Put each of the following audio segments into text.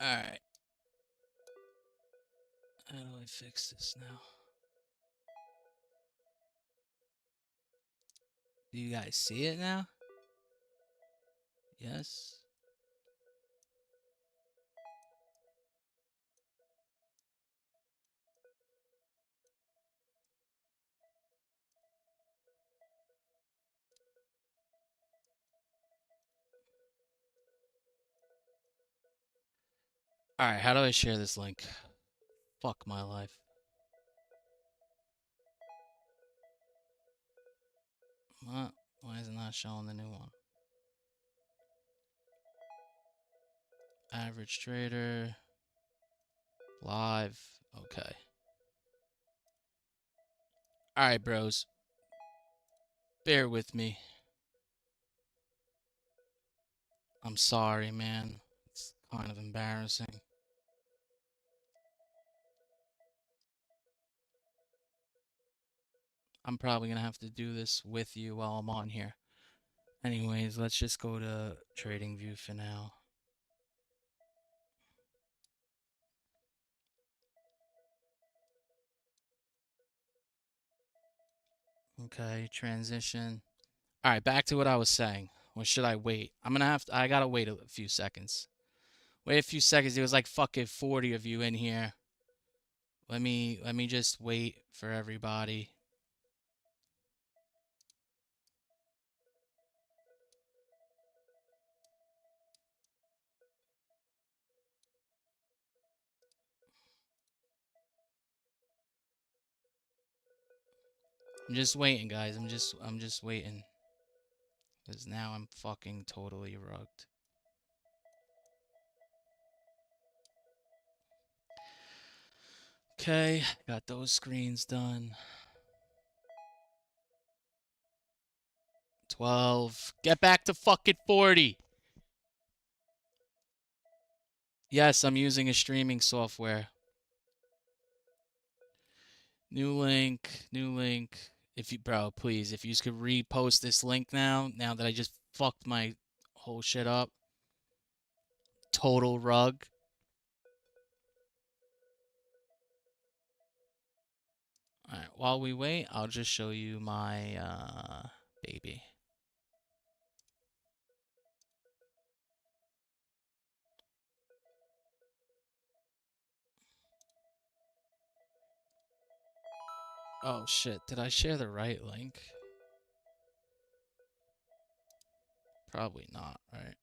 Alright. How do I fix this now? Do you guys see it now? Yes? Alright, how do I share this link? Fuck my life. What? Why is it not showing the new one? Average trader. Live. Okay. Alright, bros. Bear with me. I'm sorry, man. It's kind of embarrassing. I'm probably gonna have to do this with you while I'm on here. Anyways, let's just go to TradingView for now. Okay, transition. All right, back to what I was saying. Or should I wait? I gotta wait a few seconds. Wait a few seconds. There was like fucking 40 of you in here. Let me just wait for everybody. I'm just waiting, guys. I'm just waiting. Because now I'm fucking totally rugged. Okay, got those screens done. 12. Get back to fucking 40. Yes, I'm using a streaming software. New link, new link. If you, bro, please, if you could repost this link now that I just fucked my whole shit up. Total rug. All right, while we wait, I'll just show you my baby. Oh shit, did I share the right link? Probably not, right?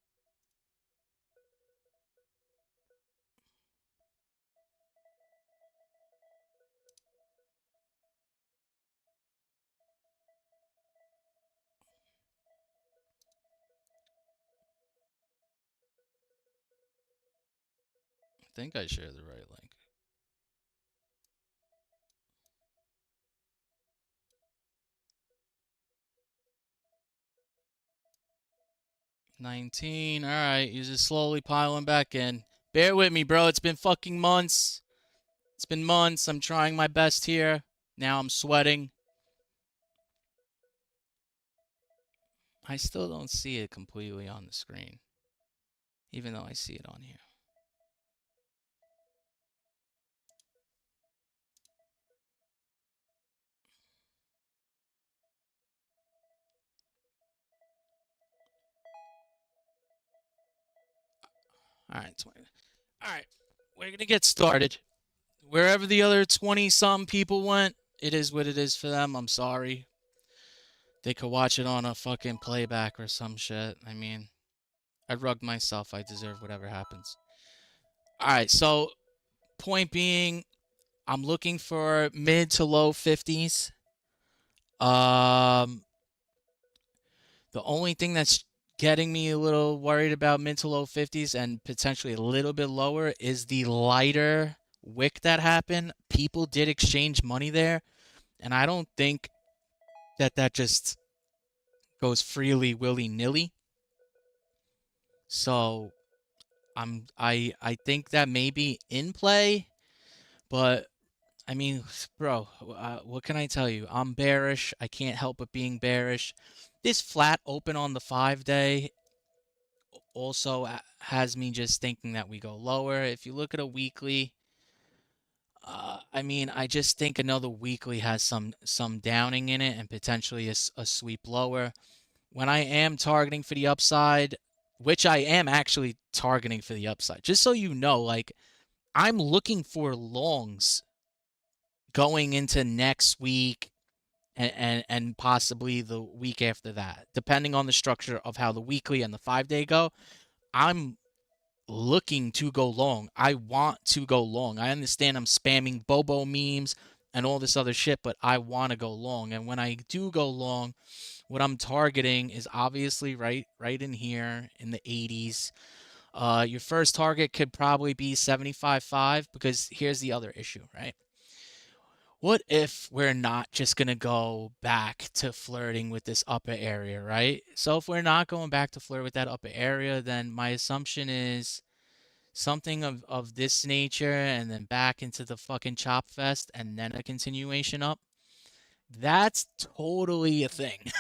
I think I shared the right link. 19. All right, you're just slowly piling back in. Bear with me, bro. It's been fucking months. It's been months. I'm trying my best here. Now I'm sweating. I still don't see it completely on the screen, even though I see it on here. All right, 20. All right, we're gonna get started. Wherever the other 20-some people went, it is what it is for them. I'm sorry. They could watch it on a fucking playback or some shit. I mean, I rugged myself. I deserve whatever happens. All right, so point being, I'm looking for mid to low 50s. Um, the only thing that's getting me a little worried about mid to low 50s and potentially a little bit lower is the lighter wick that happened. People did exchange money there, and I don't think that just goes freely willy-nilly. So I think that may be in play, but I mean, bro, what can I tell you? I'm bearish. I can't help but being bearish. This flat open on the 5-day also has me just thinking that we go lower. If you look at a weekly, I mean, I just think another weekly has some downing in it and potentially a sweep lower. When I am targeting for the upside, which I am actually targeting for the upside, just so you know, like I'm looking for longs going into next week and possibly the week after that, depending on the structure of how the weekly and the 5-day go. I'm looking to go long. I want to go long. I understand I'm spamming Bobo memes and all this other shit, but I want to go long. And when I do go long, what I'm targeting is obviously right in here in the 80s. Your first target could probably be 75.5 because here's the other issue, right? What if we're not just going to go back to flirting with this upper area, right? So if we're not going back to flirt with that upper area, then my assumption is something of this nature and then back into the fucking chop fest and then a continuation up. That's totally a thing.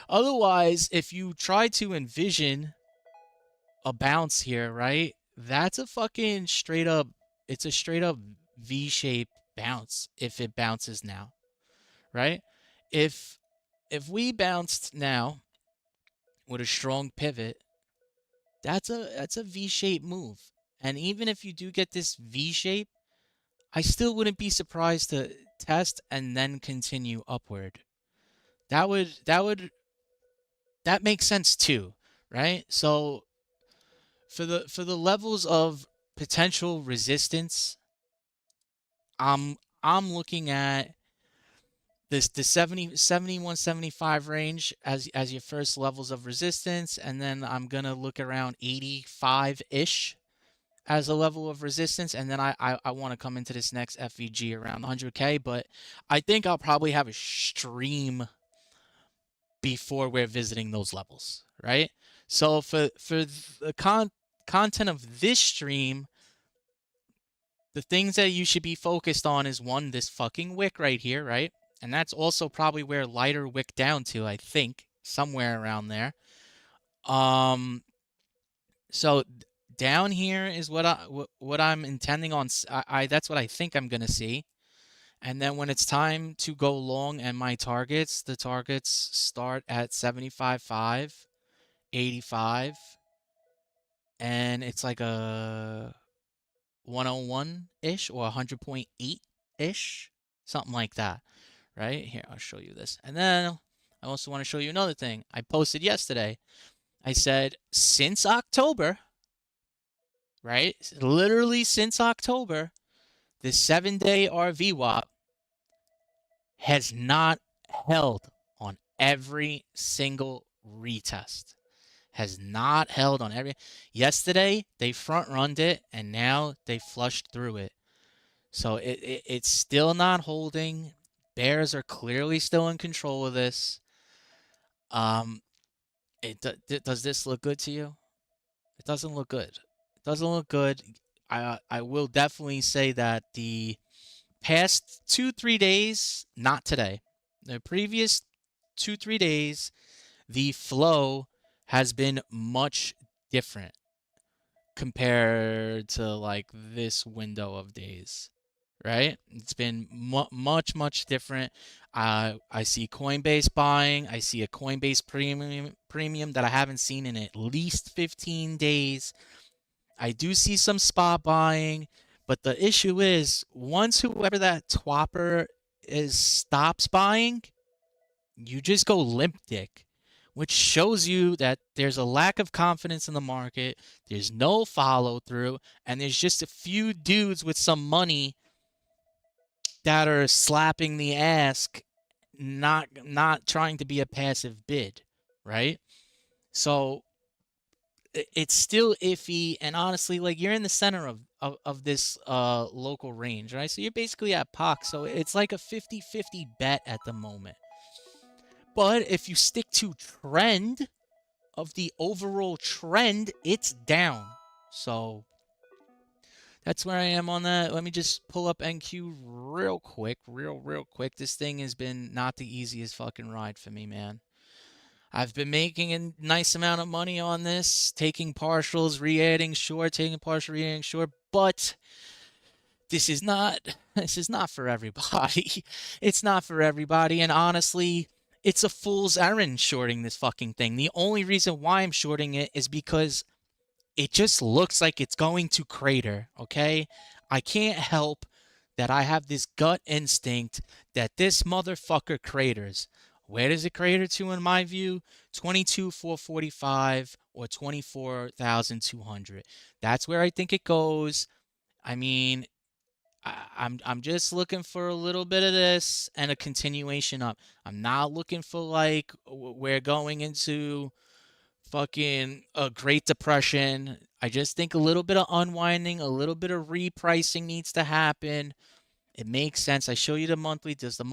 Otherwise, if you try to envision a bounce here, right? That's a fucking straight up, it's a straight up V-shaped bounce if it bounces now, right? If we bounced now with a strong pivot, that's a V-shaped move. And even if you do get this V shape, I still wouldn't be surprised to test and then continue upward. That makes sense too, right? So for the levels of potential resistance, I'm looking at the 71 75 range as your first levels of resistance, and then I'm gonna look around 85-ish as a level of resistance, and then I want to come into this next FVG around 100K, but I think I'll probably have a stream before we're visiting those levels, right? So for the content of this stream, the things that you should be focused on is one, this fucking wick right here, right? And that's also probably where lighter wick down to, I think, somewhere around there. So down here is what I'm intending on. I that's what I think I'm gonna see. And then when it's time to go long and my targets, the targets start at 75.5, 85, and it's like a 101-ish or 100.8-ish, something like that, right? Here, I'll show you this. And then I also want to show you another thing. I posted yesterday. I said, since October, right? Literally since October, the 7-day RVWAP has not held on every single retest. Has not held on every. Yesterday, they front-runned it, and now they flushed through it. So it's still not holding. Bears are clearly still in control of this. Does this look good to you? It doesn't look good. It doesn't look good. I will definitely say that the past 2-3 days, not today, the previous 2-3 days, the flow has been much different compared to like this window of days, right? It's been much different. I see Coinbase buying. I see a Coinbase premium that I haven't seen in at least 15 days. I do see some spot buying, but the issue is once whoever that twopper is stops buying, you just go limp dick, which shows you that there's a lack of confidence in the market, there's no follow through, and there's just a few dudes with some money that are slapping the ask, not trying to be a passive bid, right? So it's still iffy, and honestly, like you're in the center of this local range, right? So you're basically at POC, so it's like a 50-50 bet at the moment. But if you stick to trend of the overall trend, it's down. So that's where I am on that. Let me just pull up NQ real quick, real quick. This thing has been not the easiest fucking ride for me, man. I've been making a nice amount of money on this, taking partials, re-adding short, taking partial, re-adding short, but this is not for everybody. It's not for everybody, and honestly, it's a fool's errand shorting this fucking thing. The only reason why I'm shorting it is because it just looks like it's going to crater, okay? I can't help that I have this gut instinct that this motherfucker craters. Where does it crater to in my view? 22,445 or 24,200. That's where I think it goes. I mean, I'm just looking for a little bit of this and a continuation up. I'm not looking for like we're going into fucking a Great Depression. I just think a little bit of unwinding, a little bit of repricing needs to happen. It makes sense. I show you the monthly. Does the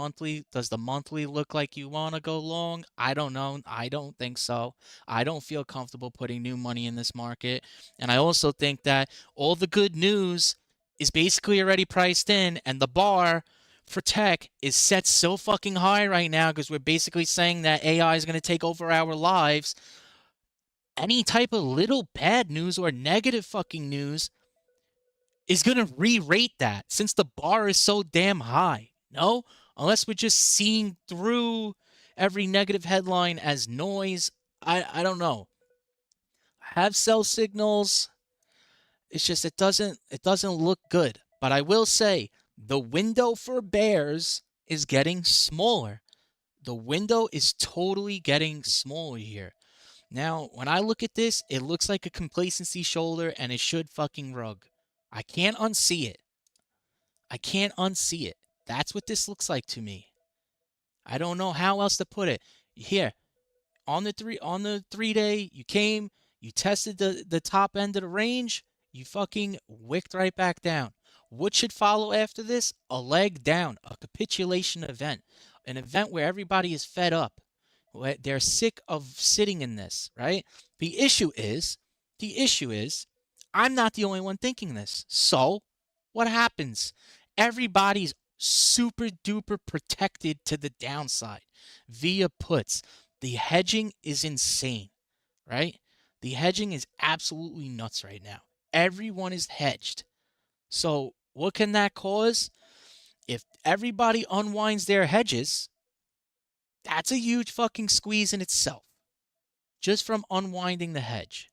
monthly look like you want to go long? I don't know. I don't think so. I don't feel comfortable putting new money in this market. And I also think that all the good news is basically already priced in, and the bar for tech is set so fucking high right now because we're basically saying that AI is going to take over our lives. Any type of little bad news or negative fucking news is going to re-rate that since the bar is so damn high. No? Unless we're just seeing through every negative headline as noise. I don't know. Have sell signals. It's just it doesn't look good. But I will say the window for bears is getting smaller. The window is totally getting smaller here. Now, when I look at this, it looks like a complacency shoulder and it should fucking rug. I can't unsee it. I can't unsee it. That's what this looks like to me. I don't know how else to put it. Here, on the 3 day, you came, you tested the top end of the range, you fucking wicked right back down. What should follow after this? A leg down, a capitulation event, an event where everybody is fed up. They're sick of sitting in this, right? The issue is, the issue is, I'm not the only one thinking this. So, what happens? Everybody's super duper protected to the downside via puts. The hedging is insane, right? The hedging is absolutely nuts right now. Everyone is hedged. So, what can that cause? If everybody unwinds their hedges, that's a huge fucking squeeze in itself, just from unwinding the hedge.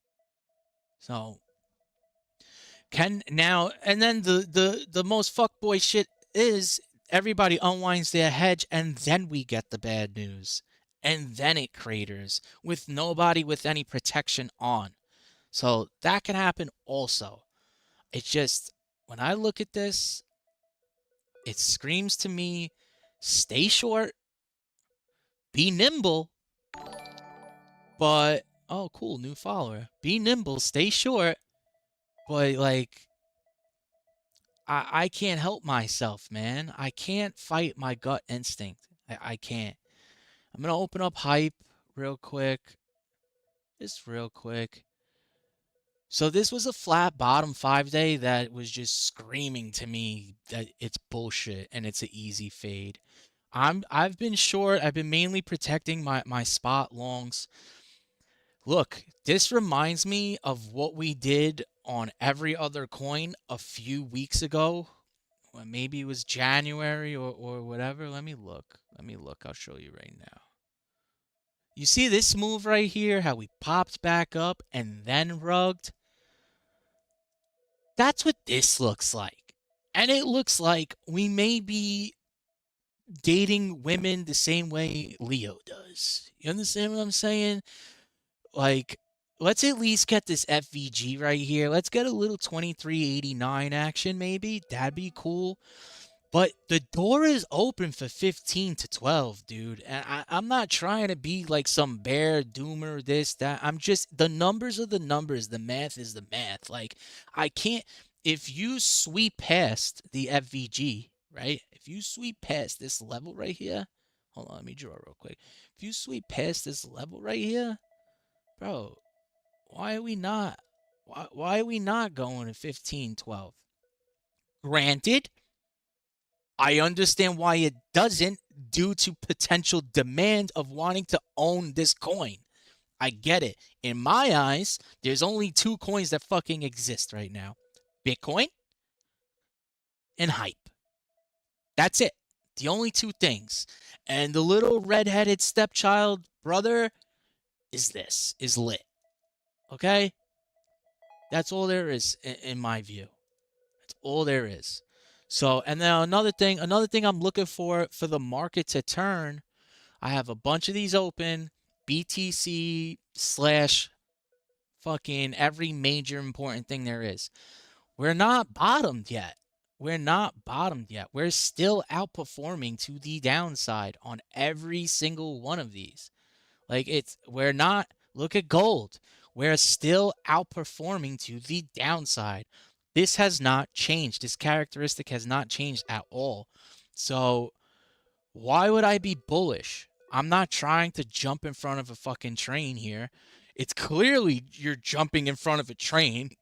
So, and then the most fuckboy shit is everybody unwinds their hedge and then we get the bad news. And then it craters with nobody with any protection on. So that can happen also. It's just, when I look at this, it screams to me, stay short, be nimble, but, oh, cool, new follower. Be nimble, stay short, but, like, I can't help myself, man. I can't fight my gut instinct. I can't. I'm going to open up Hype real quick. Just real quick. So this was a flat bottom 5-day that was just screaming to me that it's bullshit and it's an easy fade. I've been short. I've been mainly protecting my spot longs. Look, this reminds me of what we did on every other coin a few weeks ago. Well, maybe it was January or whatever. Let me look. Let me look. I'll show you right now. You see this move right here, how we popped back up and then rugged? That's what this looks like. And it looks like we may be dating women the same way Leo does. You understand what I'm saying? Like, let's at least get this FVG right here. Let's get a little 2389 action, maybe. That'd be cool. But the door is open for 15 to 12, dude. And I'm not trying to be like some bear doomer, this, that. I'm just, the numbers are the numbers. The math is the math. Like, I can't, if you sweep past the FVG, right? If you sweep past this level right here, hold on, let me draw real quick. If you sweep past this level right here, bro, why are we not? Why are we not going to 15, 12? Granted, I understand why it doesn't. due to potential demand of wanting to own this coin. I get it. In my eyes, there's only two coins that fucking exist right now: Bitcoin and hype. That's it. The only two things. And the little redheaded stepchild brother is lit. Okay? That's all there is in my view. That's all there is. So, and then another thing I'm looking for the market to turn. I have a bunch of these open, BTC slash fucking every major important thing there is. We're not bottomed yet. We're not bottomed yet. We're still outperforming to the downside on every single one of these. Like we're not, look at gold. We're still outperforming to the downside. This has not changed. This characteristic has not changed at all. So why would I be bullish? I'm not trying to jump in front of a fucking train here. It's clearly you're jumping in front of a train.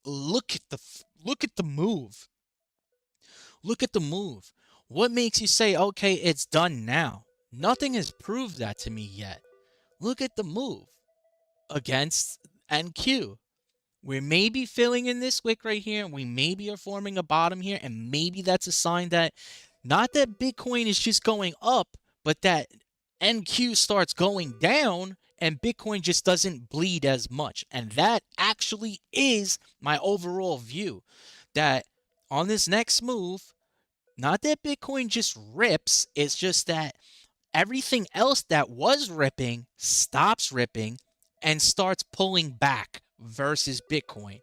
Look at the move. Look at the move. What makes you say, okay, it's done now? Nothing has proved that to me yet. Look at the move against NQ. We may be filling in this wick right here, and we maybe are forming a bottom here, and maybe that's a sign that not that Bitcoin is just going up, but that NQ starts going down and Bitcoin just doesn't bleed as much. And that actually is my overall view, that on this next move, not that Bitcoin just rips, it's just that everything else that was ripping stops ripping and starts pulling back versus Bitcoin.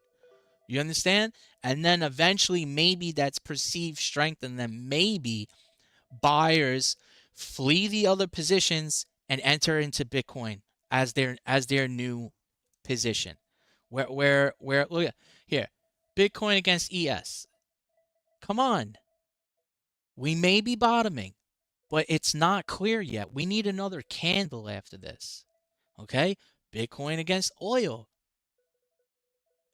You understand? And then eventually maybe that's perceived strength, and then maybe buyers flee the other positions and enter into Bitcoin as their new position. Where look at here, Bitcoin against ES. Come on. We may be bottoming, but it's not clear yet. We need another candle after this. Okay? Bitcoin against oil.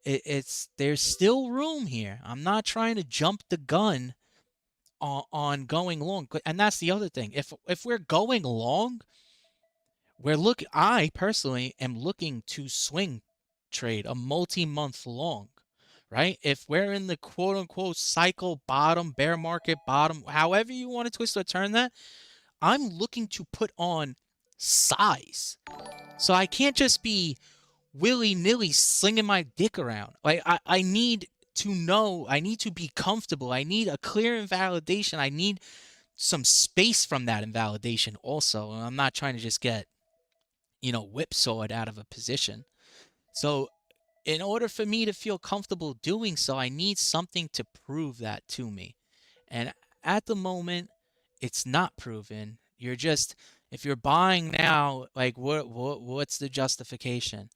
There's still room here. I'm not trying to jump the gun on going long, and that's the other thing. If we're going long, I personally am looking to swing trade a multi-month long, right? If we're in the quote unquote cycle bottom, bear market bottom, however you want to twist or turn that, I'm looking to put on size. So I can't just be willy-nilly slinging my dick around. Like I need to know, I need to be comfortable. I need a clear invalidation. I need some space from that invalidation also. I'm not trying to just get, whipsawed out of a position. So in order for me to feel comfortable doing so, I need something to prove that to me. And at the moment, it's not proven. If you're buying now, like what's the justification?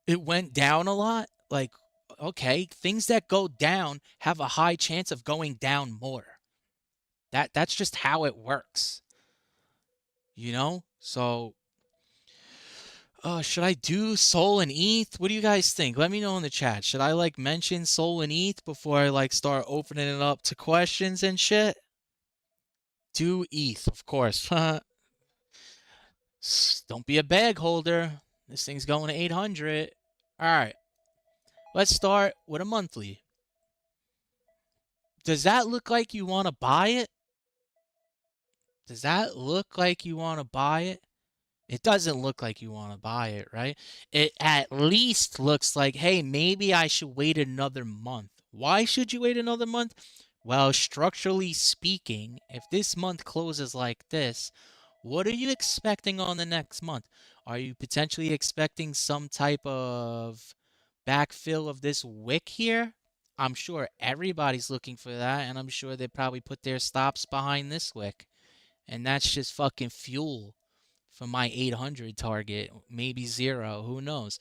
It went down a lot. Like, okay, things that go down have a high chance of going down more. That's just how it works. So should I do Sol and ETH? What do you guys think? Let me know in the chat. Should I mention Sol and ETH before I start opening it up to questions and shit? Do ETH, of course. Don't be a bag holder. This thing's going to 800. All right. Let's start with a monthly. Does that look like you want to buy it? Does that look like you want to buy it? It doesn't look like you want to buy it, right? It at least looks like, hey, maybe I should wait another month. Why should you wait another month? Well, structurally speaking, if this month closes like this, what are you expecting on the next month? Are you potentially expecting some type of backfill of this wick here? I'm sure everybody's looking for that, and I'm sure they probably put their stops behind this wick. And that's just fucking fuel for my 800 target, maybe 0, who knows.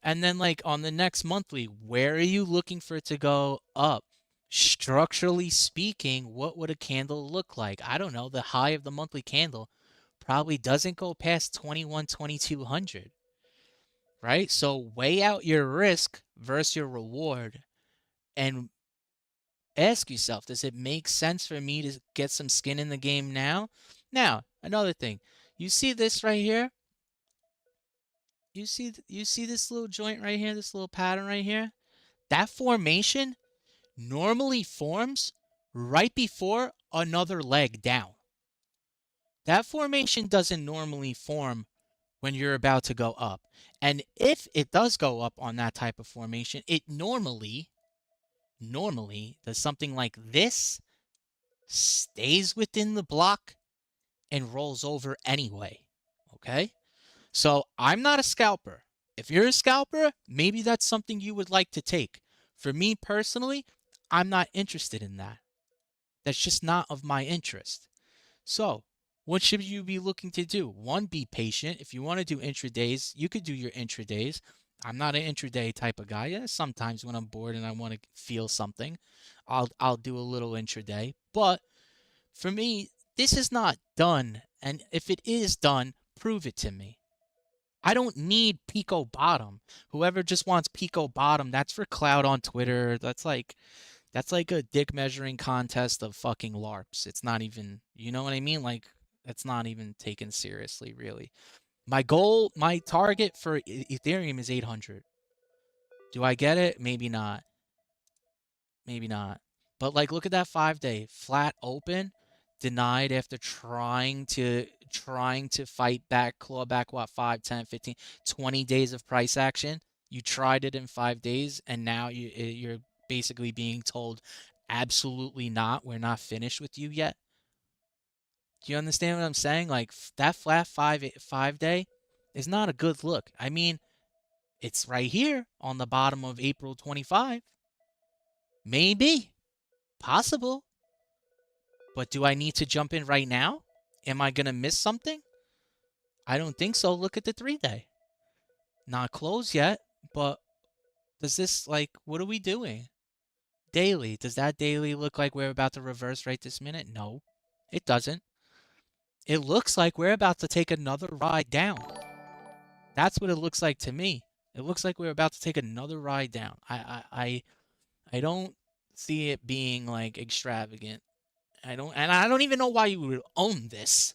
And then on the next monthly, where are you looking for it to go up? Structurally speaking, what would a candle look like? I don't know. The high of the monthly candle probably doesn't go past 2200, right? So weigh out your risk versus your reward and Ask yourself, does it make sense for me to get some skin in the game now? Now, another thing. You see this right here? You see this little joint right here, this little pattern right here? That formation normally forms right before another leg down. That formation doesn't normally form when you're about to go up. And if it does go up on that type of formation, it normally does something like this, stays within the block, and rolls over anyway. Okay? So I'm not a scalper. If you're a scalper, maybe that's something you would like to take. For me personally, I'm not interested in that. That's just not of my interest. So, what should you be looking to do? One, be patient. If you want to do intradays, you could do your intradays. I'm not an intraday type of guy. Yeah, sometimes when I'm bored and I want to feel something, I'll do a little intraday. But for me, this is not done. And if it is done, prove it to me. I don't need Pico Bottom. Whoever just wants Pico Bottom, that's for clout on Twitter. That's like a dick measuring contest of fucking LARPs. It's not even, you know what I mean? Like, it's not even taken seriously, really. My goal, my target for Ethereum is 800. Do I get it? Maybe not. Maybe not. But like, look at that 5-day flat open, denied after trying to fight back, claw back, what, 5, 10, 15, 20 days of price action. You tried it in 5 days, and now you're basically being told, absolutely not. We're not finished with you yet. Do you understand what I'm saying? Like, that flat 5-day is not a good look. I mean, it's right here on the bottom of April 25. Maybe. Possible. But do I need to jump in right now? Am I going to miss something? I don't think so. Look at the 3-day. Not closed yet, but does this, like, what are we doing? Daily. Does that daily look like we're about to reverse right this minute? No, it doesn't. It looks like we're about to take another ride down. That's what it looks like to me. It looks like we're about to take another ride down. I don't see it being like extravagant. I don't even know why you would own this.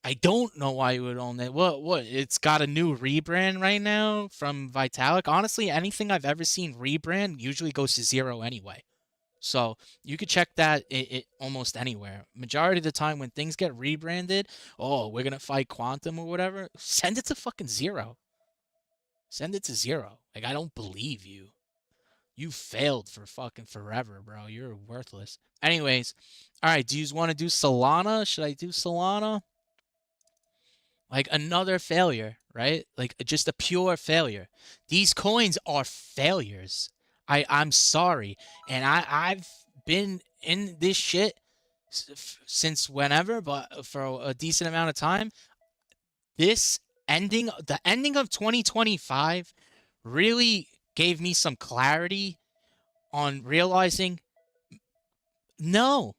I don't know why you would own it. What? It's got a new rebrand right now from Vitalik. Honestly, anything I've ever seen rebrand usually goes to zero anyway. So you could check that it almost anywhere. Majority of the time when things get rebranded, oh, we're gonna fight Quantum or whatever, send it to fucking zero. Send it to zero. Like, I don't believe you. You failed for fucking forever, bro. You're worthless. Anyways, all right, do you want to do Solana? Should I do Solana? Like, another failure, right? Like, just a pure failure. These coins are failures. I'm sorry. And I've been in this shit since whenever, but for a decent amount of time. The ending of 2025 really gave me some clarity on realizing, no,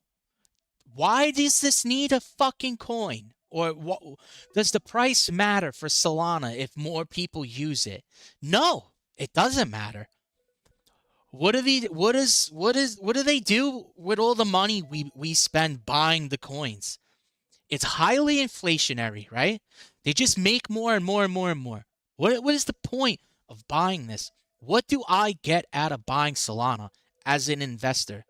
why does this need a fucking coin? Or what does the price matter for Solana if more people use it? No, it doesn't matter. What do they do with all the money we spend buying the coins? It's highly inflationary, right? They just make more and more and more and more. What is the point of buying this? What do I get out of buying Solana as an investor?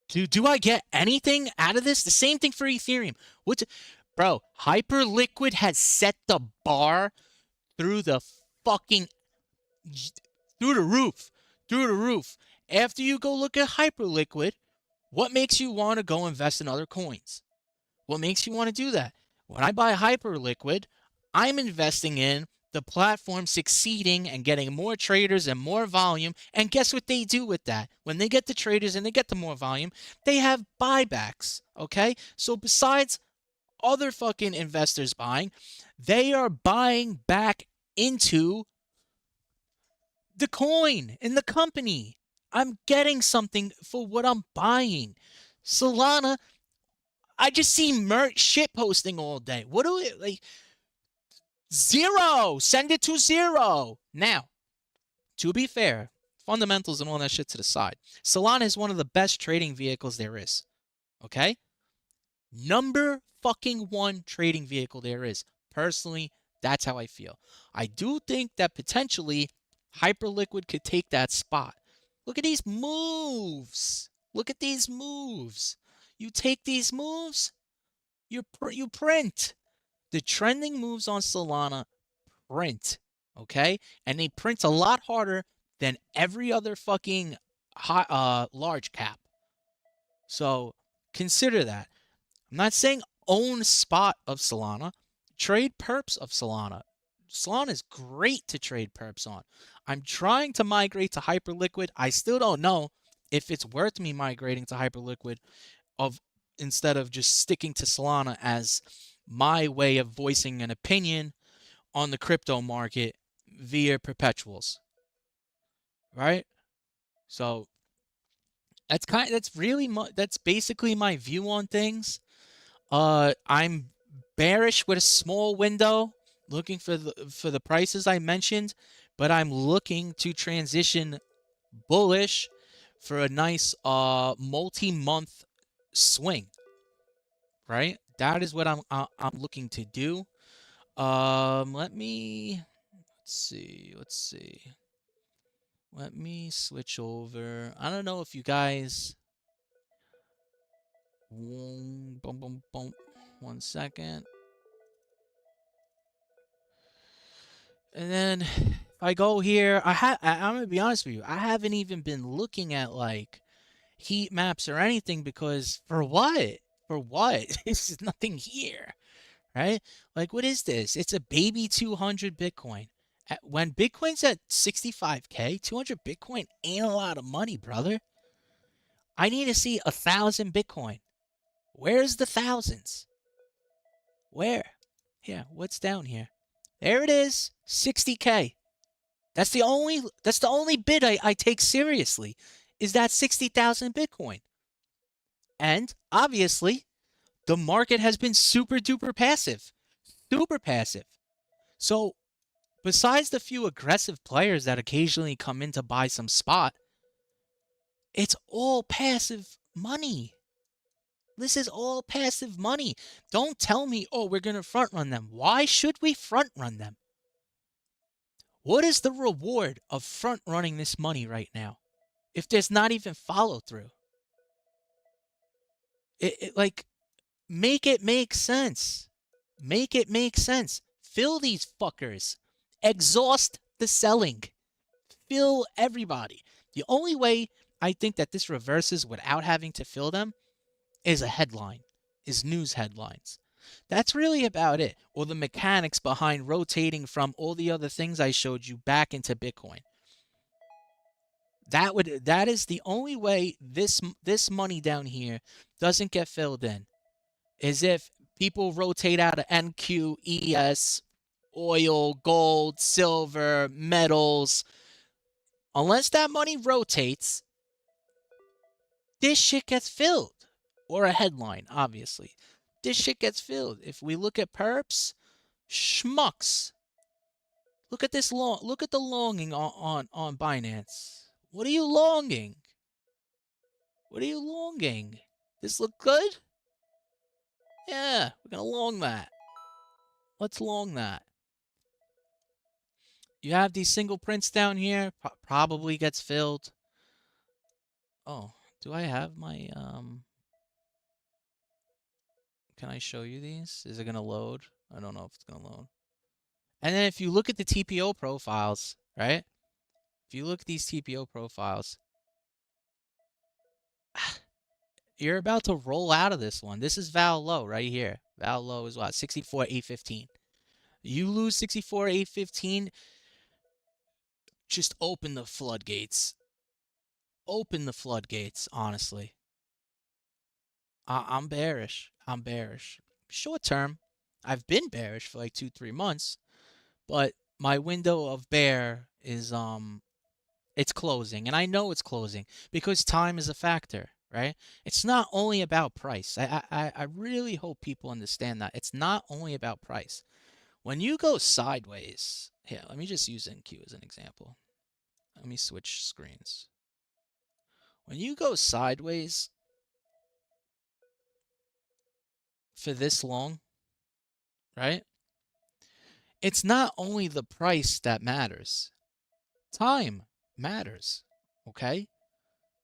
Do I get anything out of this? The same thing for Ethereum. Bro, Hyperliquid has set the bar through the fucking through the roof. Through the roof. After you go look at Hyperliquid, what makes you want to go invest in other coins? What makes you want to do that? When I buy Hyperliquid, I'm investing in the platform succeeding and getting more traders and more volume. And guess what they do with that? When they get the traders and they get the more volume, they have buybacks. Okay? So besides other fucking investors buying, they are buying back into the coin in the company. I'm getting something for what I'm buying. Solana, I just see merch shit posting all day. What do we like? Zero. Send it to zero. Now, to be fair, fundamentals and all that shit to the side. Solana is one of the best trading vehicles there is. Okay? Number fucking one trading vehicle there is. Personally, that's how I feel. I do think that potentially Hyperliquid could take that spot. Look at these moves. Look at these moves. You take these moves, you print. The trending moves on Solana print, okay? And they print a lot harder than every other fucking large cap. So consider that. I'm not saying own spot of Solana. Trade perps of Solana. Solana is great to trade perps on. I'm trying to migrate to Hyperliquid. I still don't know if it's worth me migrating to Hyperliquid instead of just sticking to Solana as my way of voicing an opinion on the crypto market via perpetuals. Right? So that's basically my view on things. I'm bearish with a small window, looking for the prices I mentioned, but I'm looking to transition bullish for a nice multi-month swing. Right? That is what I'm looking to do. Let's see. Let me switch over. I don't know if you guys. Boom, boom, boom. 1 second. And then if I go here, I'm gonna be honest with you. I haven't even been looking at like heat maps or anything because for what? For what? There's nothing here, right? Like what is this? It's a baby 200 Bitcoin. When Bitcoin's at 65K, 200 Bitcoin ain't a lot of money, brother. I need to see 1,000 Bitcoin. Where's the thousands? Where? Yeah, what's down here? There it is, 60K. That's the only bid I take seriously, is that 60,000 Bitcoin. And obviously, the market has been super duper passive. Super passive. So, besides the few aggressive players that occasionally come in to buy some spot, it's all passive money. This is all passive money. Don't tell me, oh, we're going to front run them. Why should we front run them? What is the reward of front running this money right now if there's not even follow through? Like, make it make sense. Make it make sense. Fill these fuckers. Exhaust the selling. Fill everybody. The only way I think that this reverses without having to fill them is a headline, is news headlines. That's really about it. Or the mechanics behind rotating from all the other things I showed you back into Bitcoin. That is the only way this money down here doesn't get filled in. Is if people rotate out of NQ, ES, oil, gold, silver, metals. Unless that money rotates, this shit gets filled. Or a headline, obviously. This shit gets filled. If we look at perps, schmucks. Look at this look at the longing on Binance. What are you longing? What are you longing? This look good? Yeah, we're gonna long that. Let's long that. You have these single prints down here. Probably gets filled. Oh, do I have my Can I show you these? Is it gonna load? I don't know if it's gonna load. And then if you look at the TPO profiles, right? If you look at these TPO profiles, you're about to roll out of this one. This is Val Low right here. Val Low is what? 64,815. You lose 64,815, just open the floodgates. Open the floodgates, honestly. I'm bearish. I'm bearish. Short term, I've been bearish for like 2-3 months, but my window of bear is it's closing, and I know it's closing because time is a factor, right? It's not only about price. I really hope people understand that. It's not only about price. When you go sideways, here, let me just use NQ as an example. Let me switch screens. When you go sideways for this long, right? It's not only the price that matters. Time matters, okay?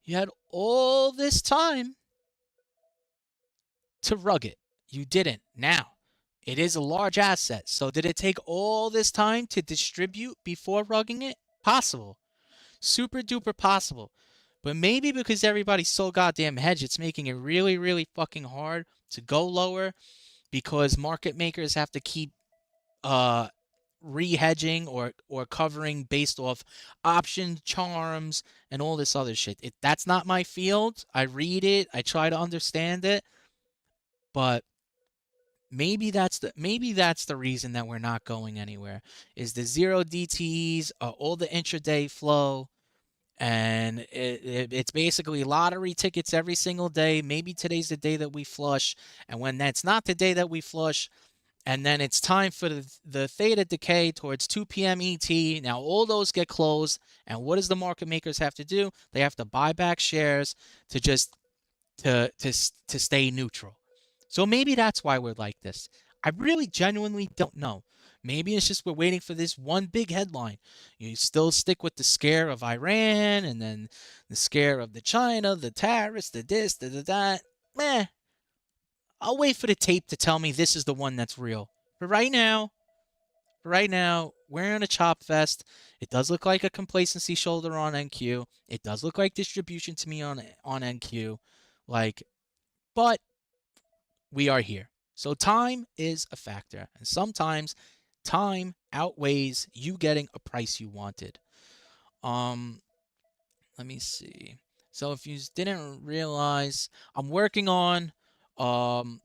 You had all this time to rug it. You didn't. Now, it is a large asset. So did it take all this time to distribute before rugging it? Possible. Super duper possible. But maybe because everybody's so goddamn hedged, it's making it really, really fucking hard to go lower because market makers have to keep uh re-hedging or covering based off option charms and all this other shit. That's not my field. I read it, I try to understand it, but maybe that's the reason that we're not going anywhere is the zero DTEs, all the intraday flow, and it's basically lottery tickets every single day. Maybe today's the day that we flush, and when that's not the day that we flush, and then it's time for the theta decay towards 2 p.m. ET. Now all those get closed, and what does the market makers have to do? They have to buy back shares to just to stay neutral. So maybe that's why we're like this. I really genuinely don't know. Maybe it's just we're waiting for this one big headline. You still stick with the scare of Iran and then the scare of the China, the tariffs, the this, the that. Meh. I'll wait for the tape to tell me this is the one that's real. But right now, we're in a chop fest. It does look like a complacency shoulder on NQ. It does look like distribution to me on NQ. Like, but we are here. So time is a factor, and sometimes time outweighs you getting a price you wanted. Um, let me see. So if you didn't realize, I'm working on um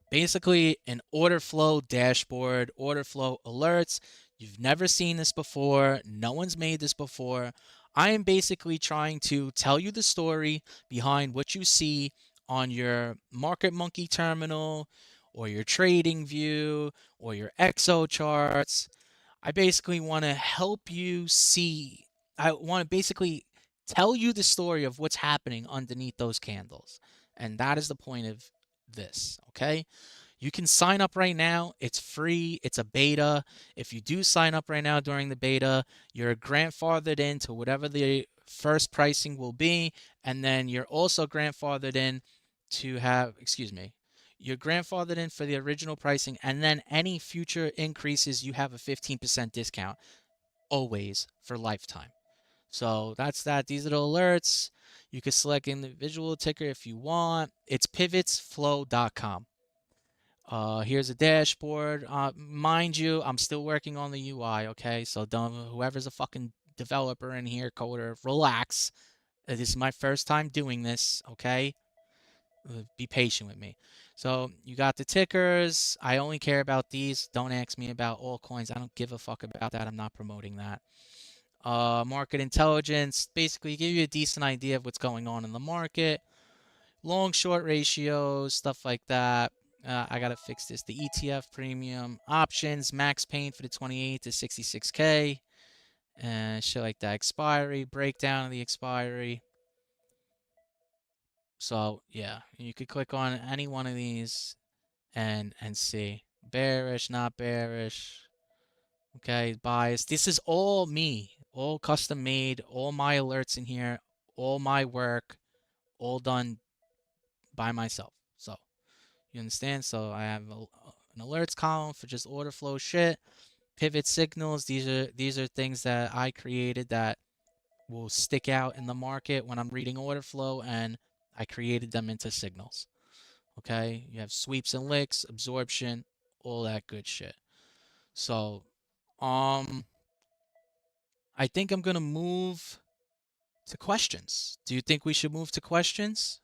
basically an order flow dashboard, order flow alerts. You've never seen this before. No one's made this before. I am basically trying to tell you the story behind what you see on your Market Monkey terminal or your Trading View or your Exo charts. I basically want to help you see. I want to basically tell you the story of what's happening underneath those candles. And that is the point of this, okay? You can sign up right now. It's free. It's a beta. If you do sign up right now during the beta, you're grandfathered into whatever the first pricing will be. And then you're also grandfathered in to have, excuse me, you're grandfathered in for the original pricing. And then any future increases, you have a 15% discount always for lifetime. So that's that. These are the alerts. You can select individual ticker if you want. It's pivotsflow.com. Here's a dashboard. Mind you, I'm still working on the UI, okay? So don't, whoever's a fucking developer in here, coder, relax. This is my first time doing this, okay? Be patient with me. So you got the tickers. I only care about these. Don't ask me about altcoins. I don't give a fuck about that. I'm not promoting that. Market intelligence, basically give you a decent idea of what's going on in the market. Long short ratios, stuff like that. I gotta fix this. The ETF premium options, max pain for the 28 to 66K, and shit like that. Expiry, breakdown of the expiry. So yeah, you could click on any one of these and see bearish, not bearish. Okay, bias. This is all me, all custom made, all my alerts in here, all my work, all done by myself. So you understand? So I have an alerts column for just order flow shit. Pivot signals. These are things that I created that will stick out in the market when I'm reading order flow, and I created them into signals. Okay, you have sweeps and licks, absorption, all that good shit. So, I think I'm gonna move to questions. Do you think we should move to questions?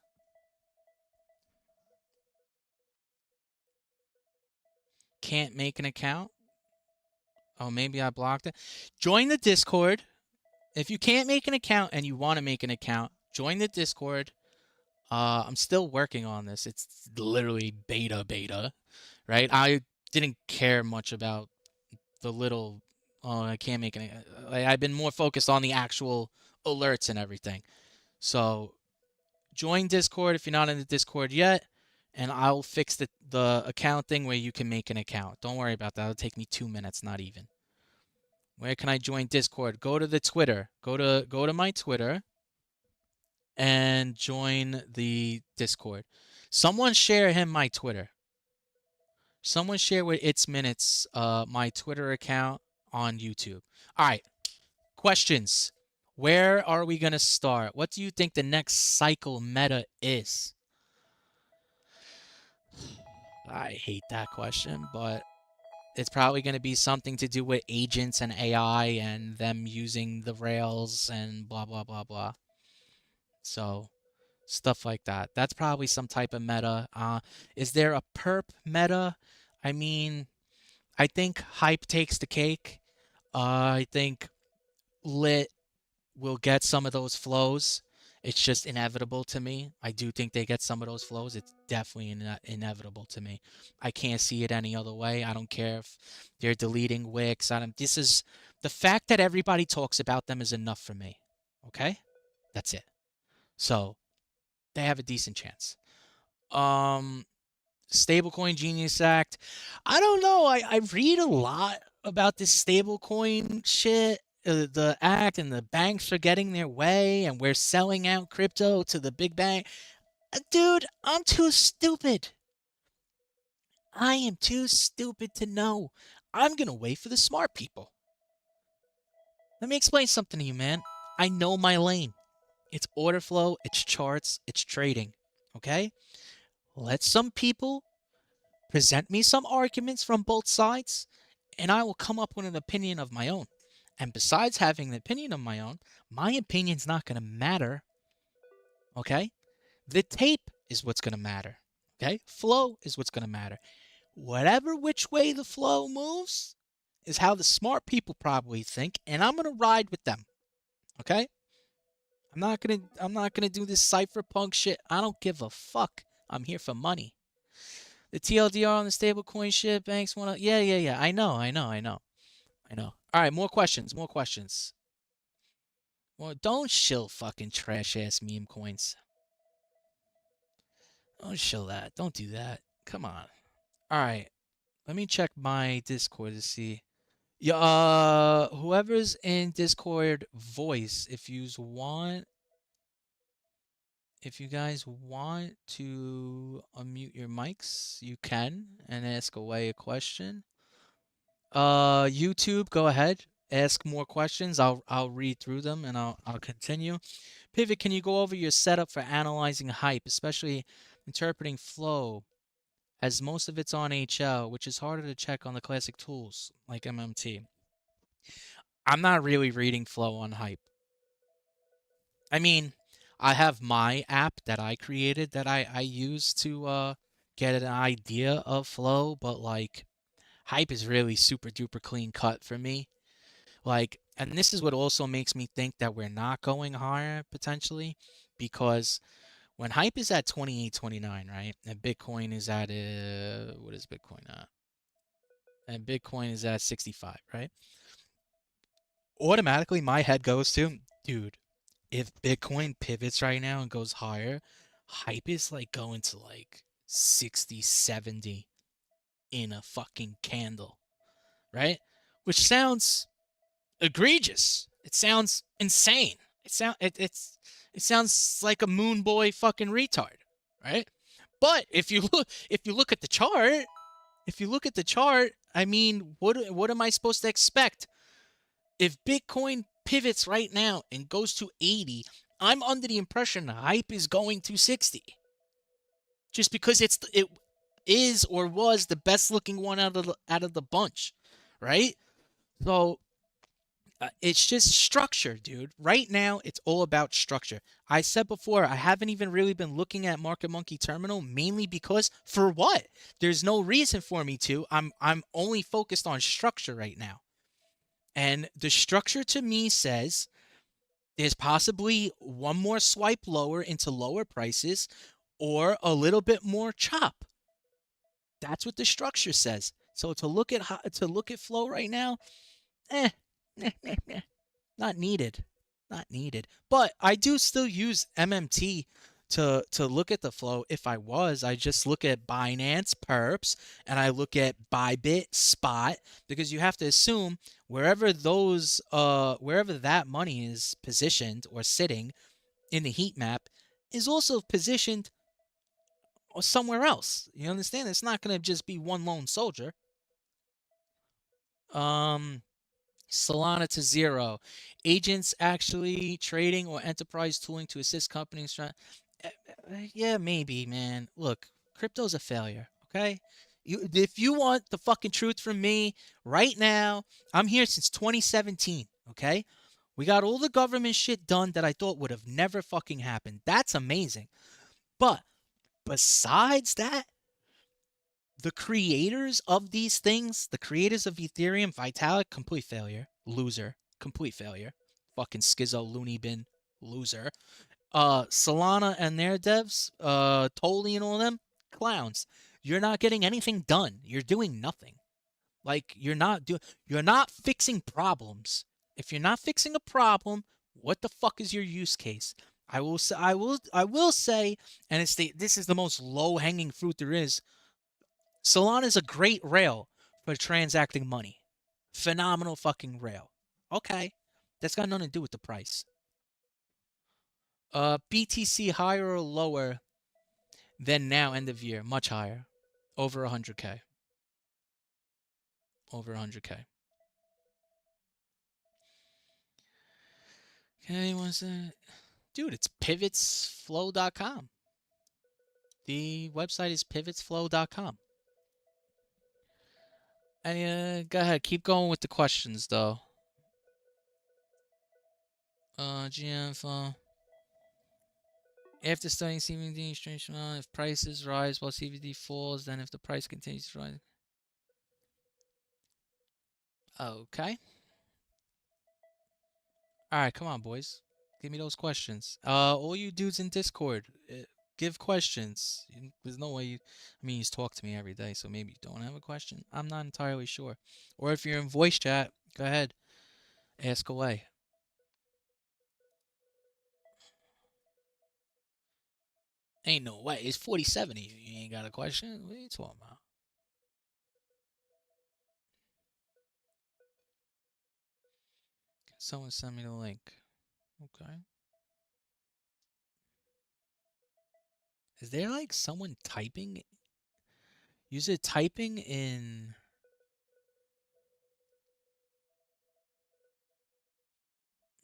Can't make an account? Oh, maybe I blocked it. Join the Discord. If you can't make an account and you want to make an account, join the Discord. I'm still working on this. It's literally beta, right? I didn't care much about the little Oh, I can't make any. I've been more focused on the actual alerts and everything. So join Discord if you're not in the Discord yet, and I'll fix the account thing where you can make an account. Don't worry about that. It'll take me 2 minutes, not even. Where can I join Discord? Go to the Twitter. Go to my Twitter and join the Discord. Someone share him my Twitter. Someone share with It's Minutes my Twitter account on YouTube. All right. Questions. Where are we going to start? What do you think the next cycle meta is? I hate that question, but it's probably going to be something to do with agents and AI and them using the rails and blah, blah, blah, blah. So stuff like that. That's probably some type of meta. Is there a perp meta? I mean, I think hype takes the cake. I think lit will get some of those flows. It's just inevitable to me. I do think they get some of those flows. It's definitely inevitable to me. I can't see it any other way. I don't care if they're deleting Wix. This is the fact that everybody talks about them is enough for me. Okay? That's it. So they have a decent chance. Stablecoin Genius Act. I don't know. I read a lot about this stablecoin shit, the act, and the banks are getting their way, and we're selling out crypto to the big bank. Dude, I'm too stupid. I am too stupid to know. I'm going to wait for the smart people. Let me explain something to you, man. I know my lane. It's order flow, it's charts, it's trading. Okay? Let some people present me some arguments from both sides, and I will come up with an opinion of my own. And besides having an opinion of my own, my opinion's not going to matter. Okay? The tape is what's going to matter. Okay? Flow is what's going to matter. Whatever which way the flow moves is how the smart people probably think, and I'm going to ride with them. Okay? I'm not gonna do this cypherpunk shit. I don't give a fuck. I'm here for money. The TLDR on the stablecoin shit, banks wanna. Yeah. I know. All right, more questions. Well, don't shill fucking trash ass meme coins. Don't shill that. Don't do that. Come on. All right, let me check my Discord to see. Yeah, whoever's in Discord voice, if you guys want to unmute your mics, you can and ask away a question. YouTube, go ahead. Ask more questions. I'll read through them and I'll continue. Pivot, can you go over your setup for analyzing hype, especially interpreting flow, as most of it's on HL, which is harder to check on the classic tools like MMT. I'm not really reading flow on hype. I mean, I have my app that I created that I use to get an idea of flow, but like hype is really super duper clean cut for me. Like, and this is what also makes me think that we're not going higher potentially, because when hype is at 28, 29, right? And Bitcoin is at what is Bitcoin at? And Bitcoin is at 65, right? Automatically my head goes to, dude, if Bitcoin pivots right now and goes higher, hype is like going to like 60, 70 in a fucking candle, right? Which sounds egregious. It sounds insane. It sounds like a moon boy fucking retard, right? But if you look at the chart, I mean, what am I supposed to expect? If Bitcoin pivots right now and goes to 80, I'm under the impression hype is going to 60. Just because it is or was the best looking one out of the bunch, right? So it's just structure, dude. Right now, it's all about structure. I said before, I haven't even really been looking at Market Monkey Terminal, mainly because for what? There's no reason for me to. I'm only focused on structure right now. And the structure to me says there's possibly one more swipe lower into lower prices or a little bit more chop. That's what the structure says. So to look at flow right now, eh, not needed, not needed. But I do still use MMT to look at the flow. If I just look at Binance Perps and I look at Bybit Spot, because you have to assume wherever that money is positioned or sitting in the heat map is also positioned somewhere else. You understand? It's not going to just be one lone soldier. Um, Solana to zero. Agents actually trading or enterprise tooling to assist companies trying. Yeah, maybe, man. Look, crypto's a failure. Okay, if you want the fucking truth from me right now, I'm here since 2017. Okay, we got all the government shit done that I thought would have never fucking happened. That's amazing. But besides that, the creators of these things, the creators of Ethereum, Vitalik, complete failure, loser, complete failure, fucking schizo loony bin, loser. Solana and their devs, Tolly and all them, clowns. You're not getting anything done. You're doing nothing. Like you're not fixing problems. If you're not fixing a problem, what the fuck is your use case? I will say, and this is the most low hanging fruit there is. Solana is a great rail for transacting money. Phenomenal fucking rail. Okay. That's got nothing to do with the price. BTC higher or lower than now end of year? Much higher. Over 100k. Over 100k. Okay, what's that? Dude, it's pivotsflow.com. The website is pivotsflow.com. And go ahead, keep going with the questions though. GM phone. After studying CBD strange amount, if prices rise while CBD falls, then if the price continues to rise. Okay. All right, come on, boys. Give me those questions. All you dudes in Discord, give questions. There's no way you. I mean, you talk to me every day, so maybe you don't have a question. I'm not entirely sure. Or if you're in voice chat, go ahead, ask away. Ain't no way. It's 47. You ain't got a question. What are you talking about? Someone send me the link. Okay. Is there like someone typing? Use it typing in.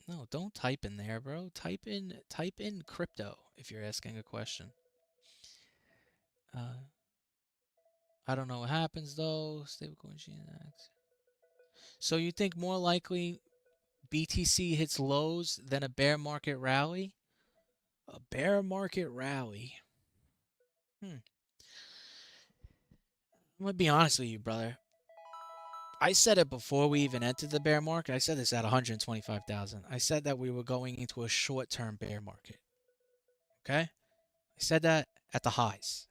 No, don't type in there, bro. Type in crypto if you're asking a question. Uh, I don't know what happens though. Stablecoin GNX. So you think more likely BTC hits lows than a bear market rally? A bear market rally. I'm gonna be honest with you, brother. I said it before we even entered the bear market. I said this at 125,000. I said that we were going into a short-term bear market. Okay? I said that at the highs.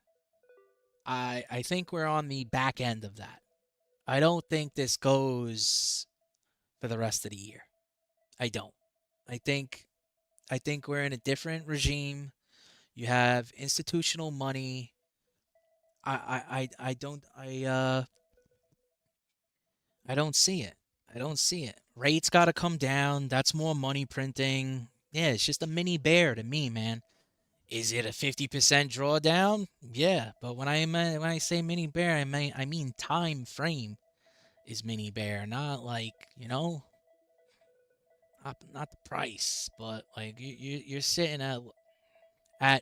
I think we're on the back end of that. I don't think this goes for the rest of the year. I don't. I think I think we're in a different regime. You have institutional money. I don't see it. I don't see it. Rates got to come down. That's more money printing. Yeah, it's just a mini bear to me, man. Is it a 50% drawdown? Yeah, but when I say mini bear, I mean time frame is mini bear, not like, not the price, but like you're sitting at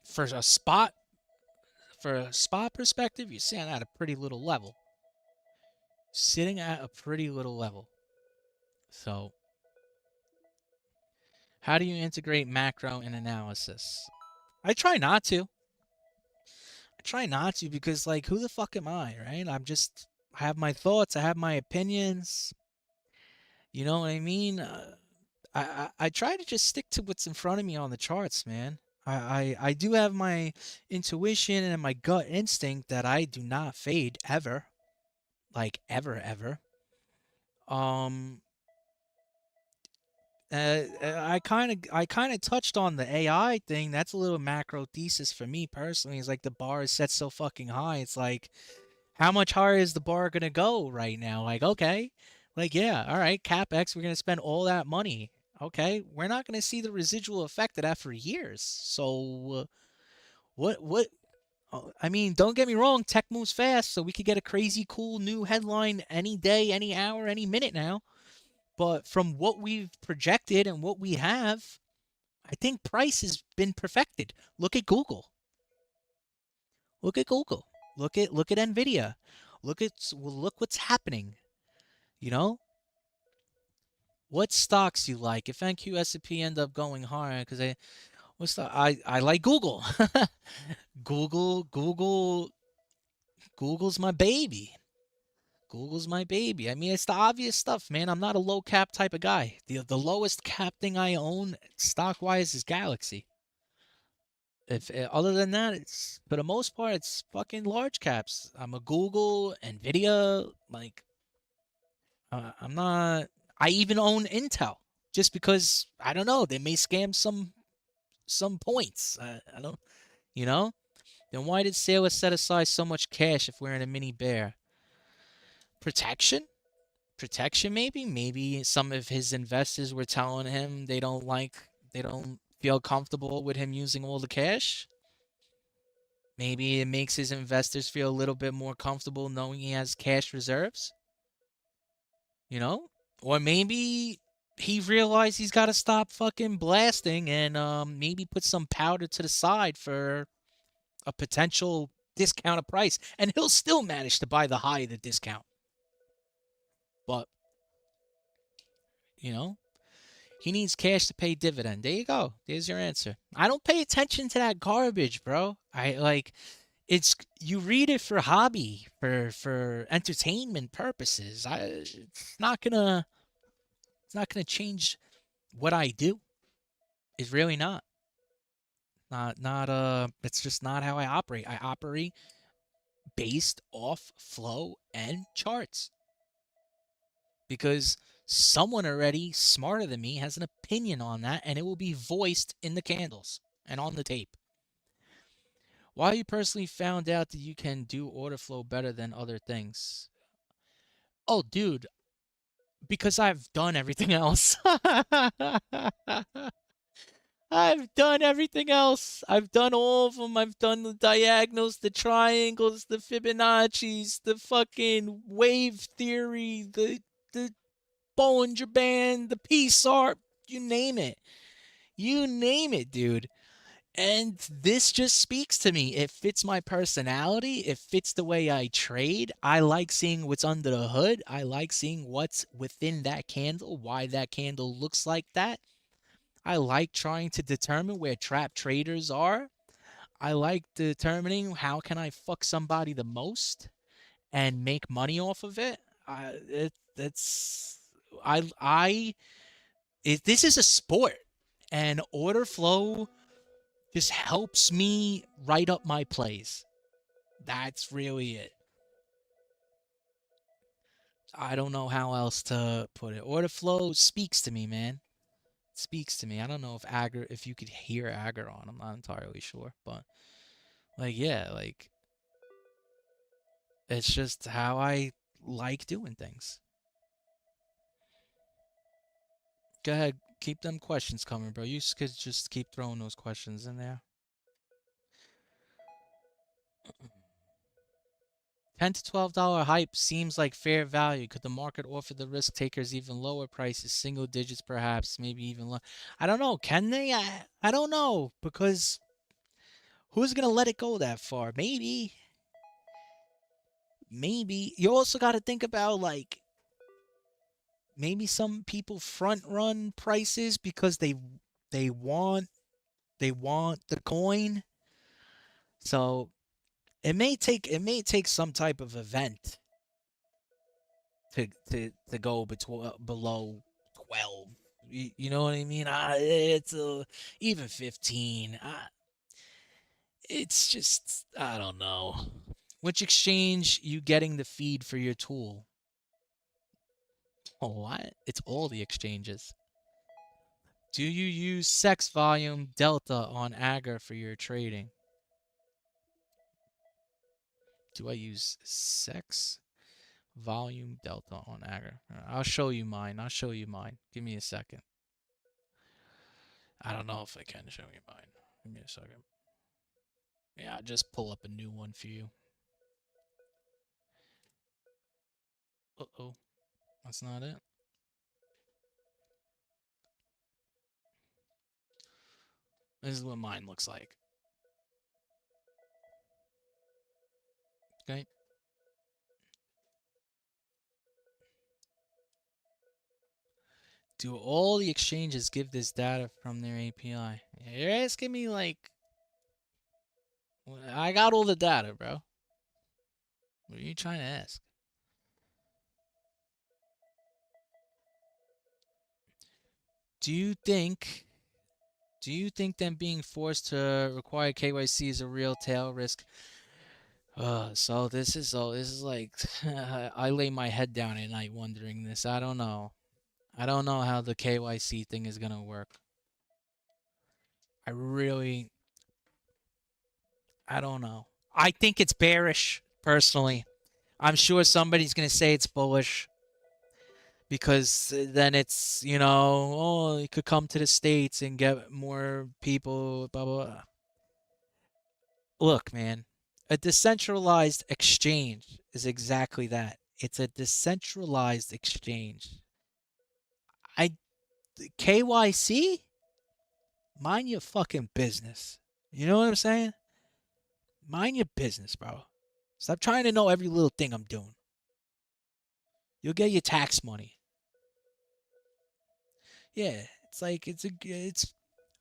for a spot perspective, you're sitting at a pretty little level. Sitting at a pretty little level. So, how do you integrate macro in analysis? I try not to. I try not to because, like, who the fuck am I, right? I have my thoughts, I have my opinions. You know what I mean? I try to just stick to what's in front of me on the charts, man. I do have my intuition and my gut instinct that I do not fade ever, like ever. Um, I kind of touched on the AI thing. That's a little macro thesis for me personally. It's like the bar is set so fucking high. It's like, how much higher is the bar gonna go right now? Like, okay, like yeah, all right, capex, we're gonna spend all that money. Okay, we're not gonna see the residual effect of that for years. So, what? I mean, don't get me wrong, tech moves fast, so we could get a crazy cool new headline any day, any hour, any minute now. But from what we've projected and what we have, I think price has been perfected. Look at Google. Look at Google. Look at Nvidia. Look what's happening. You know what stocks you like? If NQ S&P end up going higher, because I like Google. Google's my baby. Google's my baby. I mean, it's the obvious stuff, man. I'm not a low cap type of guy. The lowest cap thing I own stock wise is Galaxy. If other than that, it's for the most part it's fucking large caps. I'm a Google, Nvidia, like I'm not. I even own Intel just because I don't know. They may scam some points. I don't. You know. Then why did Sailor set aside so much cash if we're in a mini bear? Protection? Protection maybe? Maybe some of his investors were telling him they don't feel comfortable with him using all the cash. Maybe it makes his investors feel a little bit more comfortable knowing he has cash reserves, you know? Or maybe he realized he's got to stop fucking blasting and maybe put some powder to the side for a potential discounted price. And he'll still manage to buy the high of the discount. But, you know, he needs cash to pay dividend. There you go. There's your answer. I don't pay attention to that garbage, bro. I like it's you read it for hobby, for entertainment purposes. It's not gonna change what I do. It's really not. It's just not how I operate. I operate based off flow and charts because someone already smarter than me has an opinion on that and it will be voiced in the candles and on the tape. Why you personally found out that you can do order flow better than other things? Oh, dude, because I've done everything else. I've done everything else. I've done all of them. I've done the diagonals, the triangles, the Fibonacci's, the fucking wave theory, the Bollinger Band, the PSAR, you name it. You name it, dude. And this just speaks to me. It fits my personality. It fits the way I trade. I like seeing what's under the hood. I like seeing what's within that candle, why that candle looks like that. I like trying to determine where trap traders are. I like determining how can I fuck somebody the most and make money off of it. That's this is a sport, and order flow just helps me write up my plays. That's really it. I don't know how else to put it. Order flow speaks to me, man. It speaks to me. I don't know if you could hear Agar on. I'm not entirely sure, but like yeah, like it's just how I like doing things. Go ahead, keep them questions coming, bro. You could just keep throwing those questions in there. 10 to $12 hype seems like fair value. Could the market offer the risk takers even lower prices, single digits perhaps, maybe even low? I don't know. Can they? I don't know because who's gonna let it go that far? Maybe. Maybe. You also got to think about like maybe some people front run prices because they want they want the coin. So it may take some type of event to go below 12. You know what I mean? It's even 15. It's just I don't know. Which exchange you getting the feed for your tool? Oh, what? It's all the exchanges. Do you use sex volume delta on Agar for your trading? Do I use sex volume delta on Agar? I'll show you mine. I'll show you mine. Give me a second. I don't know if I can show you mine. Give me a second. Yeah, I'll just pull up a new one for you. Uh-oh. That's not it. This is what mine looks like. Okay. Do all the exchanges give this data from their API? You're asking me like, I got all the data, bro. What are you trying to ask? Do you think them being forced to require KYC is a real tail risk? So this is like I lay my head down at night wondering this. I don't know. I don't know how the KYC thing is gonna work. I don't know. I think it's bearish, personally. I'm sure somebody's gonna say it's bullish because then it's, oh, you could come to the States and get more people, blah, blah, blah. Look, man, a decentralized exchange is exactly that. It's a decentralized exchange. I KYC? Mind your fucking business. You know what I'm saying? Mind your business, bro. Stop trying to know every little thing I'm doing. You'll get your tax money. Yeah, it's like it's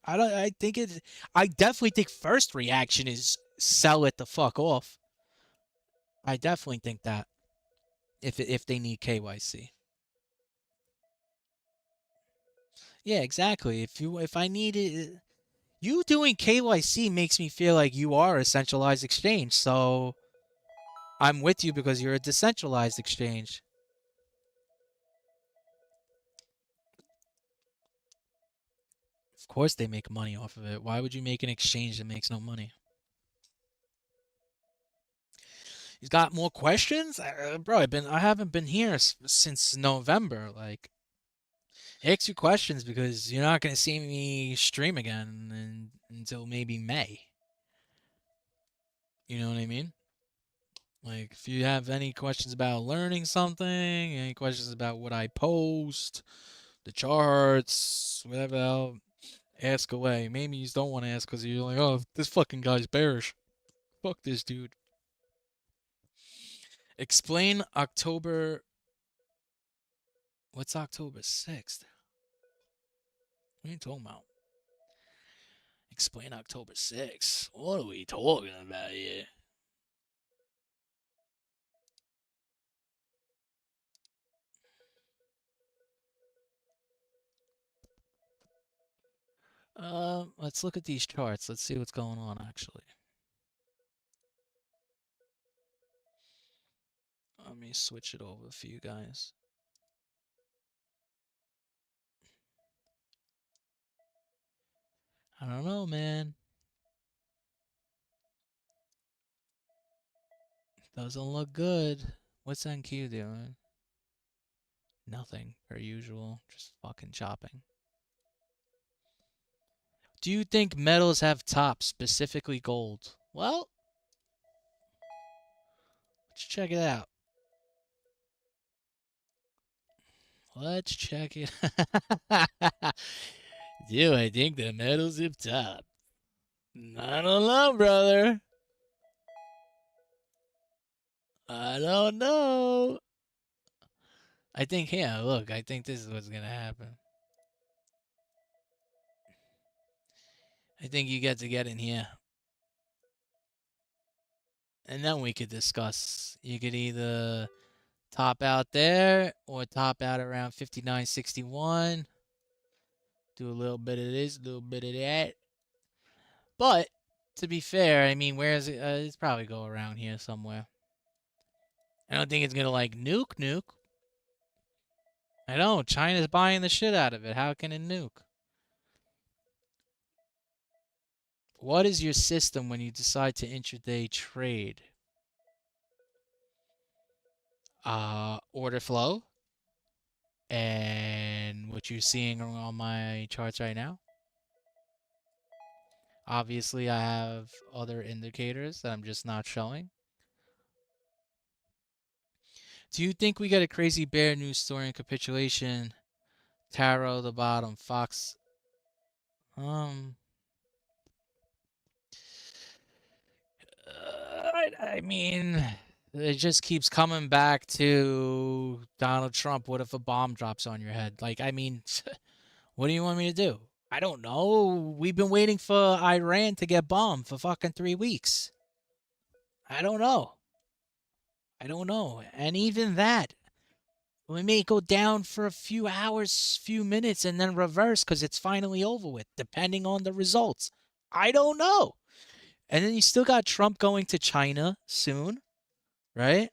I don't I think it I definitely think first reaction is sell it the fuck off. I definitely think that if they need KYC. Yeah, exactly. If I need it, you doing KYC makes me feel like you are a centralized exchange. So I'm with you because you're a decentralized exchange. Of course they make money off of it. Why would you make an exchange that makes no money? He's got more questions, bro. I haven't been here since November. Like, ask your questions because you're not gonna see me stream again until maybe May. You know what I mean? Like, if you have any questions about learning something, any questions about what I post, the charts, whatever, ask away. Maybe you just don't want to ask because you're like, oh, this fucking guy's bearish. Fuck this dude. Explain October. What's October 6th? What are you talking about? Explain October 6th. What are we talking about here? Let's look at these charts. Let's see what's going on, actually. Let me switch it over for you guys. I don't know, man. Doesn't look good. What's NQ doing? Nothing, per usual. Just fucking chopping. Do you think metals have tops, specifically gold? Well, let's check it out. Let's check it. Do I think the metals have top? I don't know, brother. I don't know. I think, yeah, look, I think this is what's going to happen. I think you get to get in here. And then we could discuss. You could either top out there or top out around 59.61. Do a little bit of this, a little bit of that. But to be fair, I mean, where is it? It's probably go around here somewhere. I don't think it's gonna like nuke. I know China's buying the shit out of it. How can it nuke? What is your system when you decide to intraday trade? Order flow and what you're seeing on my charts right now. Obviously, I have other indicators that I'm just not showing. Do you think we get a crazy bear news story and capitulation? Tarot the bottom, Fox. Um, I mean, it just keeps coming back to Donald Trump. What if a bomb drops on your head? Like, I mean, what do you want me to do? I don't know. We've been waiting for Iran to get bombed for fucking 3 weeks. I don't know. I don't know. And even that, we may go down for a few hours, few minutes, and then reverse because it's finally over with, depending on the results. I don't know. And then you still got Trump going to China soon, right?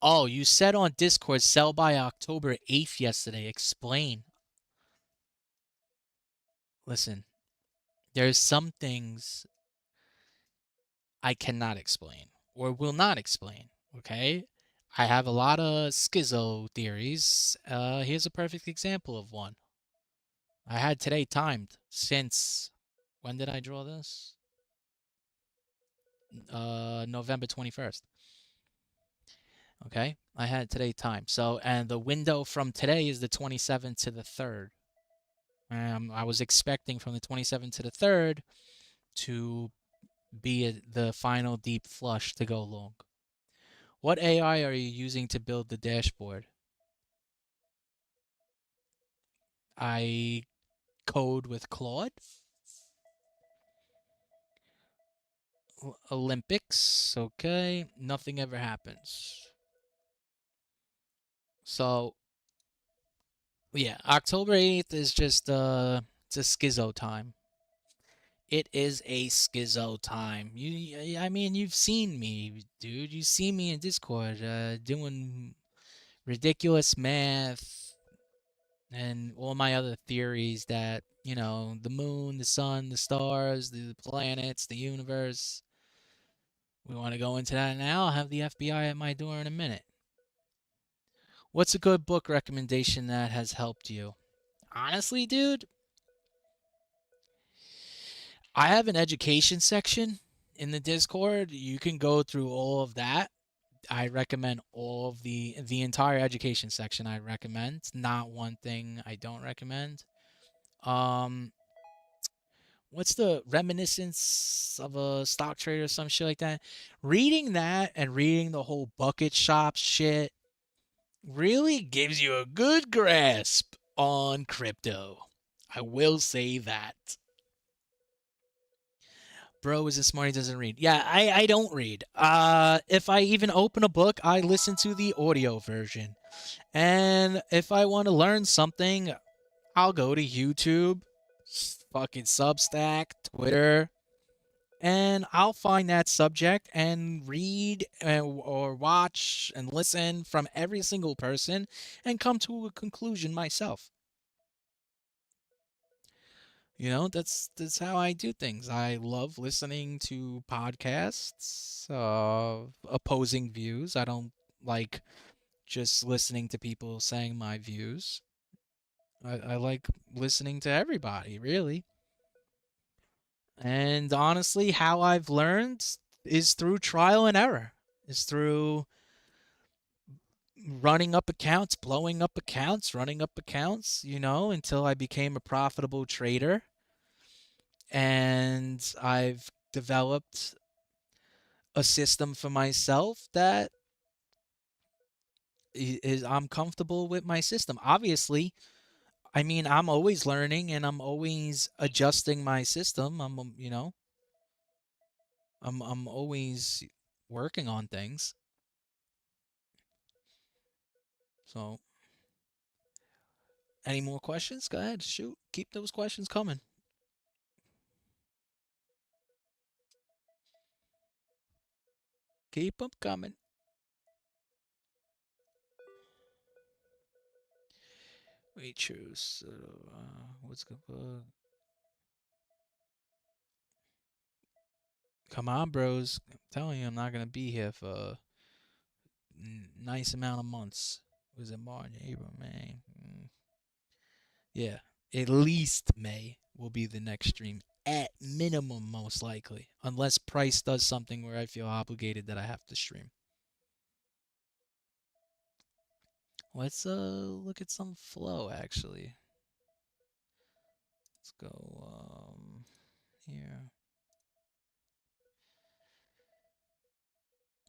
Oh, you said on Discord, sell by October 8th yesterday. Explain. Listen, there's some things I cannot explain or will not explain, okay? I have a lot of schizo theories. Here's a perfect example of one. I had today timed since when did I draw this? November 21st. Okay, I had today timed. So, and the window from today is the 27th to the 3rd. I was expecting from the 27th to the 3rd to be the final deep flush to go long. What AI are you using to build the dashboard? I code with Claude. Olympics, okay. Nothing ever happens. So, yeah, October 8th is just it's a schizo time. It is a schizo time. I mean, you've seen me, dude. You see me in Discord doing ridiculous math and all my other theories that, the moon, the sun, the stars, the planets, the universe. We want to go into that now. I'll have the FBI at my door in a minute. What's a good book recommendation that has helped you? Honestly, dude, I have an education section in the Discord. You can go through all of that. I recommend all of the entire education section. I recommend. Not one thing I don't recommend. Um, what's the reminiscence of a stock trader or some shit like that? Reading that and reading the whole bucket shop shit really gives you a good grasp on crypto. I will say that. Bro is as smart, he doesn't read. Yeah, I don't read. If I even open a book, I listen to the audio version. And if I want to learn something, I'll go to YouTube, fucking Substack, Twitter, and I'll find that subject and read or watch and listen from every single person and come to a conclusion myself. That's how I do things. I love listening to podcasts of opposing views. I don't like just listening to people saying my views. I like listening to everybody, really. And honestly, how I've learned is through trial and error. Is through running up accounts, blowing up accounts, running up accounts, until I became a profitable trader. And I've developed a system for myself that is I'm comfortable with my system. Obviously, I mean, I'm always learning and I'm always adjusting my system. I'm always working on things. So, any more questions? Go ahead, shoot. Keep those questions coming. Keep them coming. We choose. What's good? Come on, bros. I'm telling you, I'm not gonna be here for a nice amount of months. Was it March, April, May? Yeah, at least May will be the next stream. At minimum, most likely. Unless Price does something where I feel obligated that I have to stream. Let's look at some flow actually. Let's go here.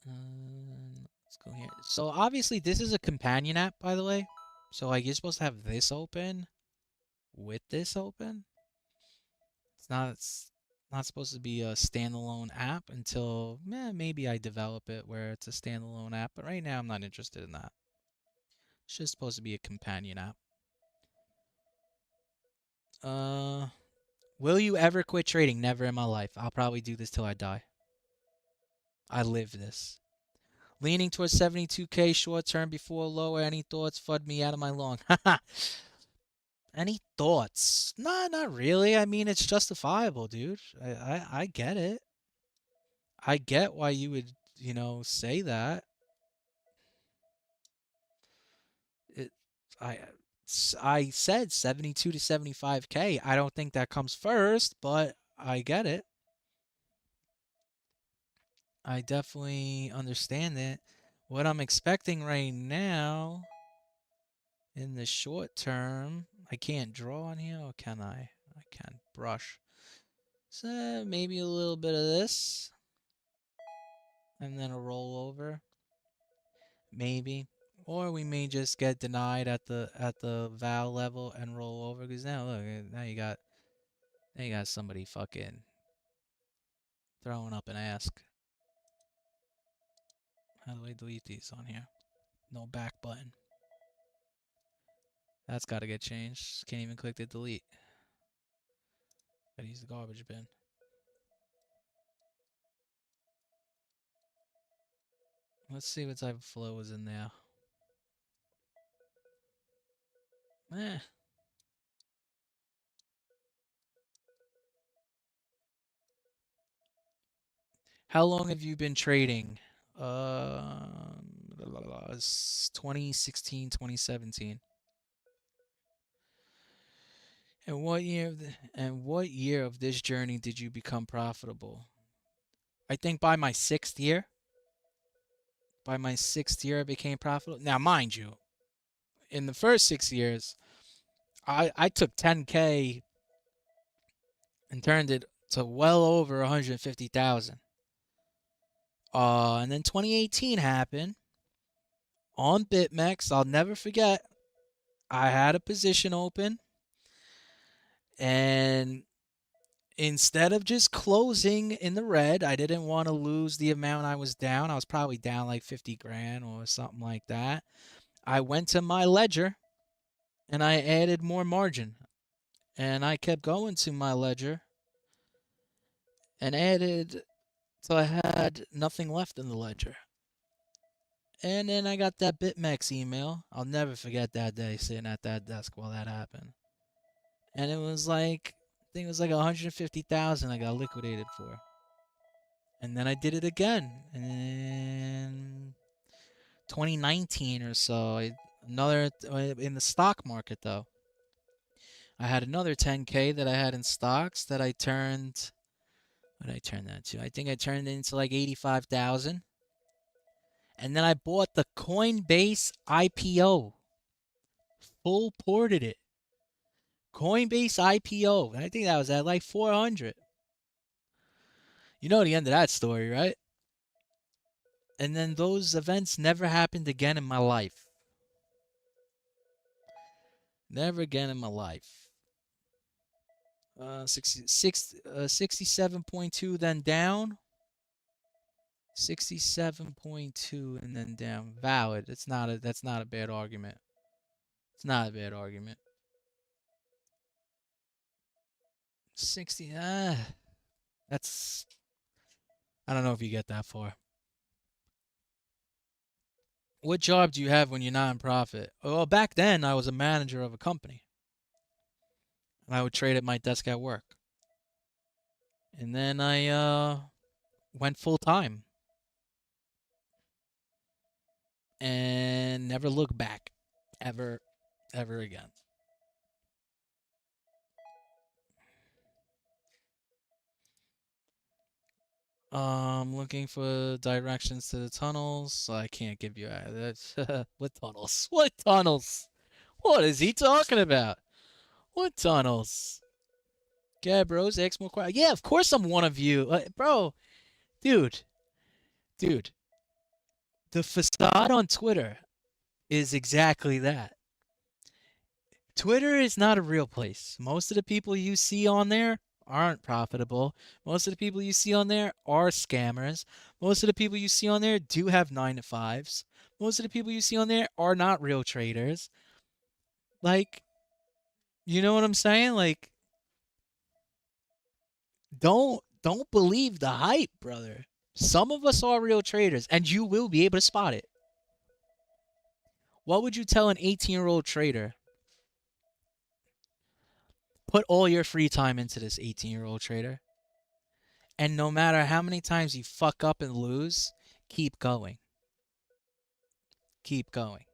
Let's go here. So obviously this is a companion app, by the way. So like you're supposed to have this open with this open. It's not supposed to be a standalone app until maybe I develop it where it's a standalone app. But right now I'm not interested in that. It's just supposed to be a companion app. Will you ever quit trading? Never in my life. I'll probably do this till I die. I live this. Leaning towards 72K short term before lower. Any thoughts? FUD me out of my long. Any thoughts? Nah, not really. I mean, it's justifiable, dude. I get it. I get why you would, say that. It, I, I said 72 to 75K. I don't think that comes first, but I get it. I definitely understand it. What I'm expecting right now in the short term, I can't draw on here, or can I? I can brush. So maybe a little bit of this, and then a rollover, maybe. Or we may just get denied at the val level and roll over. Because now look, now you got somebody fucking throwing up an ask. How do I delete these on here? No back button. That's got to get changed. Can't even click the delete. Gotta use the garbage bin. Let's see what type of flow is in there. Eh. How long have you been trading? 2016, 2017. And what year of this journey did you become profitable? I think by my 6th year. By my 6th year, I became profitable. Now, mind you, in the first 6 years, I took 10K and turned it to well over 150,000. And then 2018 happened on BitMEX. I'll never forget. I had a position open, and instead of just closing in the red, I didn't want to lose the amount I was down. I was probably down like 50 grand or something like that. I went to my ledger and I added more margin. And I kept going to my ledger and added till I had nothing left in the ledger. And then I got that BitMEX email. I'll never forget that day sitting at that desk while that happened. And it was like, I think it was like 150,000 I got liquidated for. And then I did it again in 2019 or so. Another in the stock market though. I had another 10K that I had in stocks that I turned. What did I turn that to? I think I turned it into like 85,000. And then I bought the Coinbase IPO. Full ported it. Coinbase IPO. And I think that was at like 400. You know the end of that story, right? And then those events never happened again in my life. Never again in my life. 67.2 then down. 67.2 and then down. Valid. That's not a bad argument. It's not a bad argument. 60 that's I don't know if you get that far. What job do you have when you're not in profit? Well, back then I was a manager of a company. And I would trade at my desk at work. And then I went full time and never looked back ever ever again. Looking for directions to the tunnels. I can't give you that. What tunnels? What tunnels? What is he talking about? What tunnels? Yeah, bros, X more quiet. Yeah, of course I'm one of you. Bro, dude, dude. The facade on Twitter is exactly that. Twitter is not a real place. Most of the people you see on there aren't profitable. Most of the people you see on there are scammers. Most of the people you see on there do have 9 to 5s. Most of the people you see on there are not real traders. Like, you know what I'm saying? Like, don't believe the hype, brother. Some of us are real traders and you will be able to spot it. What would you tell an 18-year-old trader? Put all your free time into this 18-year-old trader. And no matter how many times you fuck up and lose, keep going. Keep going.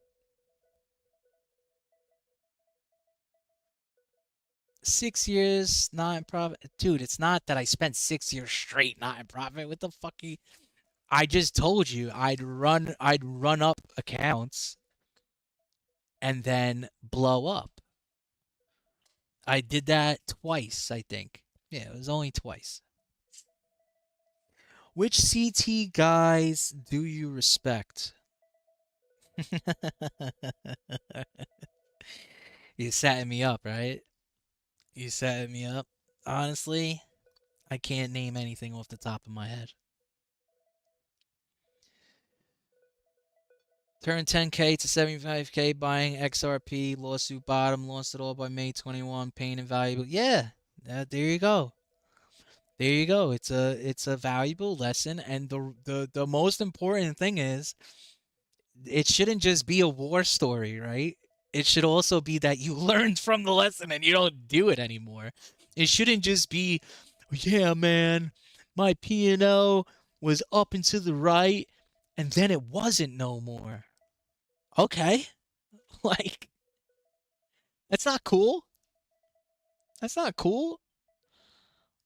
6 years not in profit. Dude, it's not that I spent 6 years straight not in profit. What the fuck you I just told you I'd run up accounts and then blow up. I did that twice, I think. Yeah, it was only twice. Which CT guys do you respect? You setting me up, right? You setting me up. Honestly, I can't name anything off the top of my head. Turned 10K to 75K buying XRP, lawsuit bottom, lost it all by May 21, pain and valuable. Yeah, there you go. There you go. It's a valuable lesson, and the most important thing is it shouldn't just be a war story, right? It should also be that you learned from the lesson and you don't do it anymore. It shouldn't just be, yeah, man, my P&L was up and to the right, and then it wasn't no more. Okay, like that's not cool. That's not cool.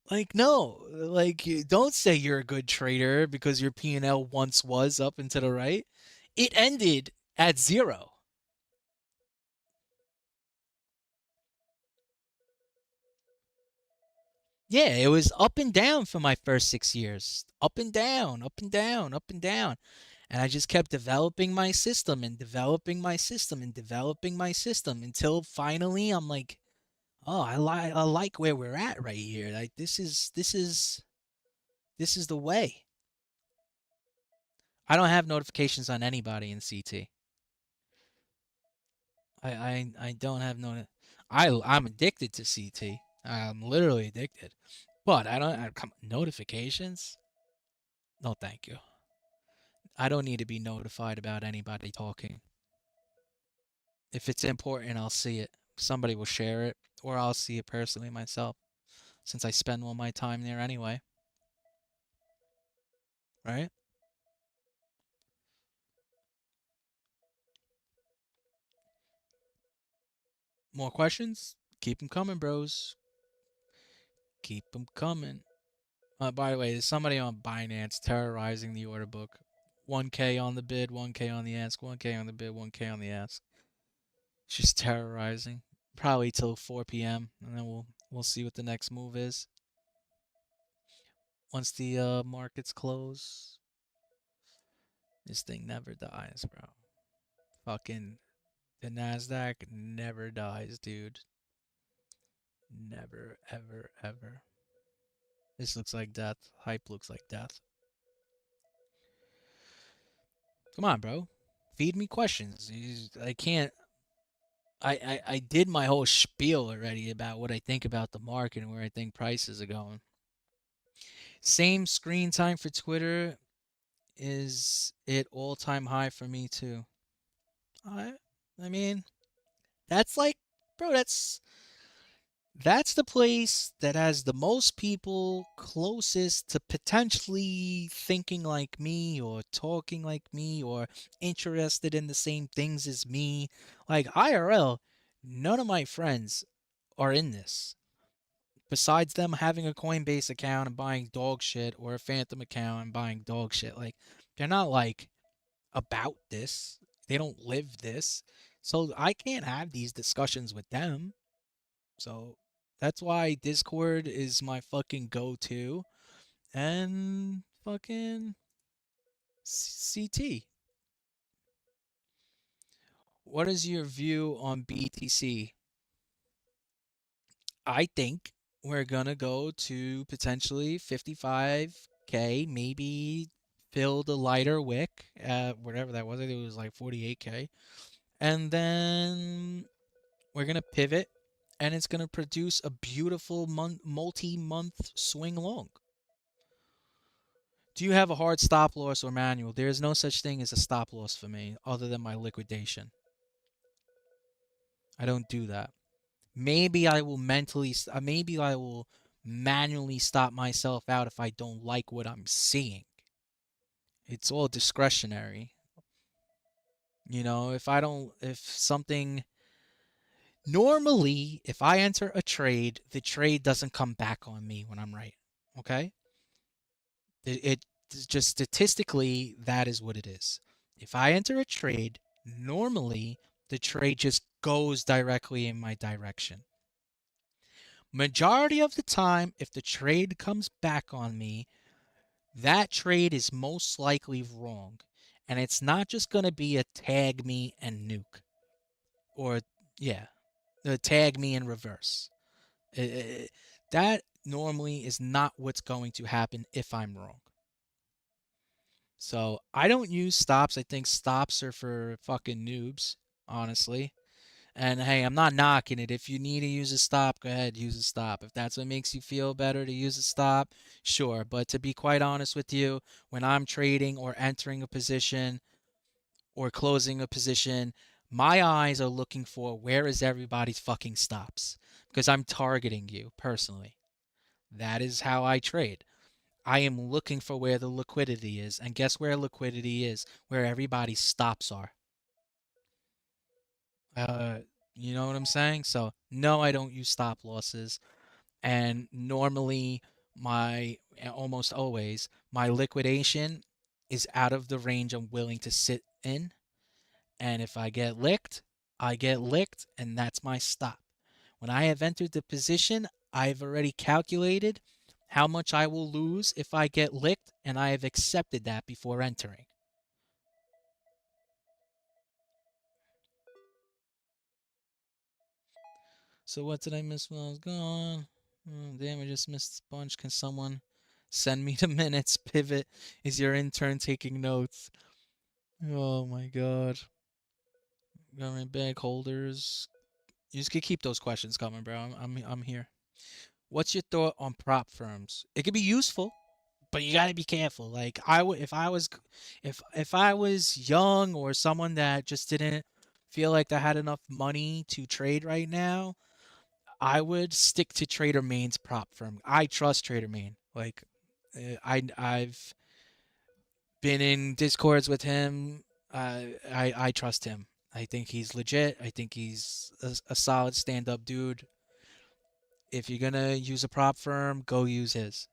Like no, like don't say you're a good trader because your P&L once was up and to the right. It ended at zero. Yeah, it was up and down for my first 6 years. Up and down, up and down, up and down. And I just kept developing my system and developing my system and developing my system until finally I'm like, oh, I like where we're at right here. Like this is the way. I don't have notifications on anybody in CT. I don't have no. I'm addicted to CT. I'm literally addicted. But I come notifications. No, thank you. I don't need to be notified about anybody talking. If it's important, I'll see it. Somebody will share it, or I'll see it personally myself, since I spend all my time there anyway. Right? More questions? Keep them coming, bros. Keep them coming. By the way, there's somebody on Binance terrorizing the order book. 1K on the bid, 1K on the ask, 1K on the bid, 1K on the ask. Just terrorizing. Probably till 4 p.m. and then we'll see what the next move is. Once the markets close, this thing never dies, bro. Fucking the Nasdaq never dies, dude. Never, ever, ever. This looks like death. Hype looks like death. Come on, bro. Feed me questions. I can't. I did my whole spiel already about what I think about the market and where I think prices are going. Same screen time for Twitter is it all-time high for me too. I I mean, that's like, bro, that's That's the place that has the most people closest to potentially thinking like me or talking like me or interested in the same things as me. Like IRL, none of my friends are in this. Besides them having a Coinbase account and buying dog shit or a Phantom account and buying dog shit, like they're not like about this. They don't live this. So I can't have these discussions with them. So that's why Discord is my fucking go-to and fucking CT. What is your view on BTC? I think we're gonna go to potentially 55K, maybe fill the lighter wick at whatever that was. I think it was like 48K. And then we're gonna pivot and it's gonna produce a beautiful multi-month swing long. Do you have a hard stop loss or manual? There is no such thing as a stop loss for me other than my liquidation. I don't do that. Maybe I will maybe I will manually stop myself out if I don't like what I'm seeing. It's all discretionary. You know, if something, normally, if I enter a trade, the trade doesn't come back on me when I'm right. Okay? It just statistically, that is what it is. If I enter a trade, normally the trade just goes directly in my direction. Majority of the time, if the trade comes back on me, that trade is most likely wrong. And it's not just going to be a tag me and nuke. Or, yeah, tag me in reverse. That normally is not what's going to happen if I'm wrong. So I don't use stops. I think stops are for fucking noobs, honestly. And hey, I'm not knocking it. If you need to use a stop, go ahead, use a stop. If that's what makes you feel better to use a stop, sure. But to be quite honest with you, when I'm trading or entering a position or closing a position, my eyes are looking for where is everybody's fucking stops because I'm targeting you personally. That is how I trade. I am looking for where the liquidity is. And guess where liquidity is? Where everybody's stops are. Uh, you know what I'm saying? So, no, I don't use stop losses. And normally, almost always, my liquidation is out of the range I'm willing to sit in. And if I get licked, I get licked, and that's my stop. When I have entered the position, I've already calculated how much I will lose if I get licked, and I have accepted that before entering. So what did I miss when I was gone? Oh, damn, I just missed a bunch. Can someone send me the minutes? Pivot. Is your intern taking notes? Oh my god. Government bag holders. You just could keep those questions coming, bro. I'm here. What's your thought on prop firms? It could be useful, but you got to be careful. Like I would, if I was young or someone that just didn't feel like they had enough money to trade right now, I would stick to Trader Main's prop firm. I trust Trader Main. Like, I've been in discords with him. I trust him. I think he's legit. I think he's a solid stand up dude. If you're gonna use a prop firm, go use his.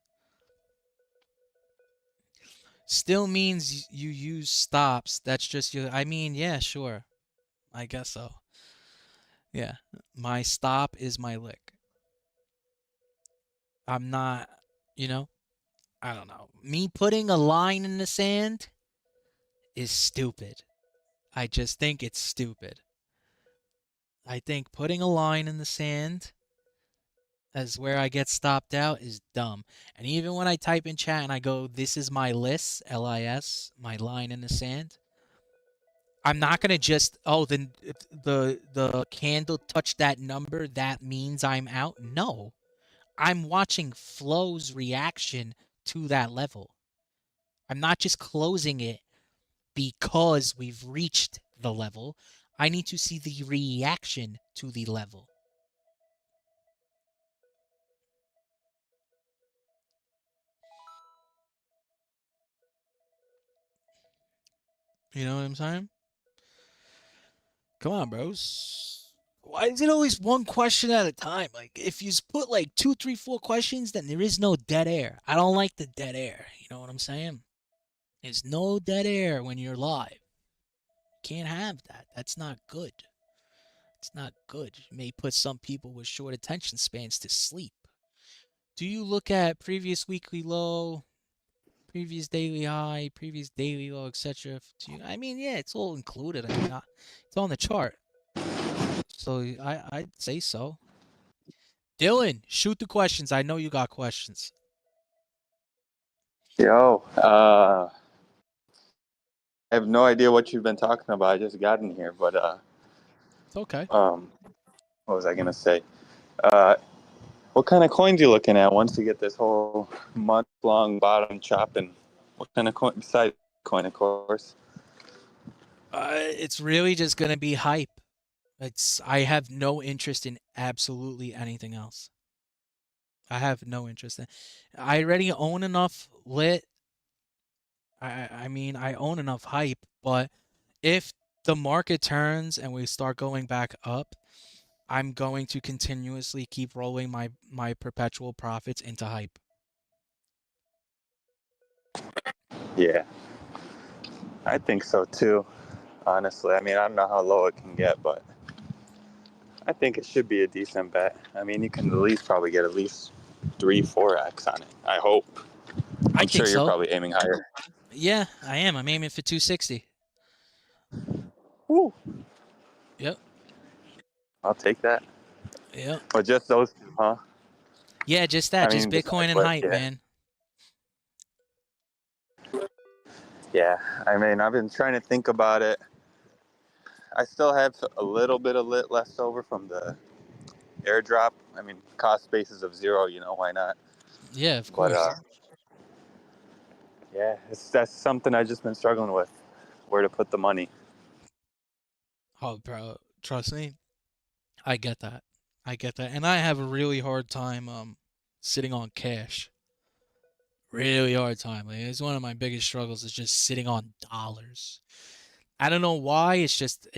Still means you use stops. That's just your. I mean, yeah, sure. I guess so. Yeah, my stop is my lick. I'm not, you know, I don't know. Me putting a line in the sand is stupid. I just think it's stupid. I think putting a line in the sand as where I get stopped out is dumb. And even when I type in chat and I go, this is my list, LIS, my line in the sand, I'm not gonna just, oh, then if the candle touched that number, that means I'm out. No, I'm watching Flow's reaction to that level. I'm not just closing it because we've reached the level. I need to see the reaction to the level. You know what I'm saying? Come on, bros. Why is it always one question at a time? Like, if you put like two, three, four questions, then there is no dead air. I don't like the dead air. You know what I'm saying? There's no dead air when you're live. Can't have that. That's not good. It's not good. You may put some people with short attention spans to sleep. Do you look at previous weekly low, previous daily high, previous daily low, etc.? I mean, yeah, it's all included. I mean, it's on the chart. So I'd say so. Dylan, shoot the questions. I know you got questions. Yo, I have no idea what you've been talking about. I just got in here, but It's okay. what was I gonna say? Uh, what kind of coins you looking at once you get this whole month-long bottom chopping? What kind of coin besides coin, of course? It's really just gonna be hype. I have no interest in absolutely anything else. I have no interest in. I already own enough lit. I mean, I own enough hype, but if the market turns and we start going back up, I'm going to continuously keep rolling my perpetual profits into hype. Yeah, I think so too. Honestly, I mean, I don't know how low it can get, but I think it should be a decent bet. I mean, you can at least probably get at least 3, 4x on it. I hope. I I'm think sure you're so. probably aiming higher. Yeah, I am. I'm aiming for 260. Woo! Yep. I'll take that. Yep. But just those two, huh? Yeah, just that. I Just mean, Bitcoin besides, and but hype, yeah, man. yeah. I mean, I've been trying to think about it. I still have a little bit of lit left over from the airdrop. I mean, cost basis of 0. You know why not? Yeah, of But course. yeah, that's something I've just been struggling with. Where to put the money? Oh, bro, trust me. I get that. I get that. And I have a really hard time sitting on cash. Really hard time. Like, it's one of my biggest struggles is just sitting on dollars. I don't know why. It just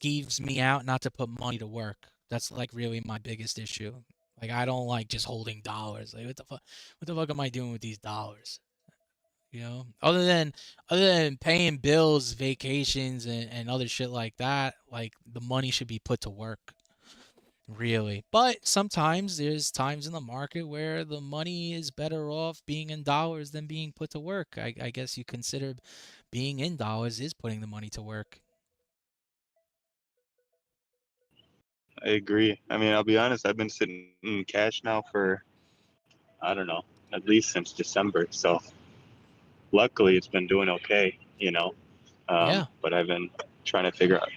skeeves me out not to put money to work. That's like really my biggest issue. Like I don't like just holding dollars. Like what the fuck am I doing with these dollars? You know? Other than paying bills, vacations and other shit like that, like the money should be put to work. Really. But sometimes there's times in the market where the money is better off being in dollars than being put to work. I guess you consider being in dollars is putting the money to work. I agree. I mean, I'll be honest. I've been sitting in cash now for I don't know, at least since December. So luckily, it's been doing okay. Yeah, But I've been trying to figure out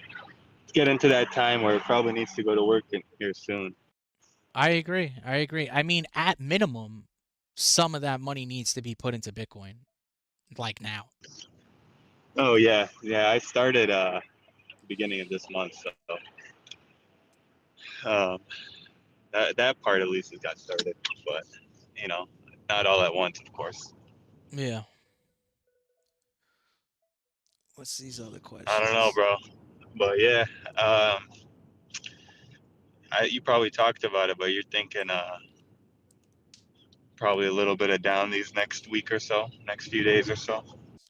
get into that time where it probably needs to go to work in here soon. I agree. I agree. I mean, at minimum, some of that money needs to be put into Bitcoin, like now. Oh yeah. I started beginning of this month, so um, that part at least has got started. But you know, not all at once, of course. Yeah. What's these other I don't know, questions? bro. But yeah, um, you probably talked about it, but you're thinking probably a little bit of down these next week or so, next few days or so.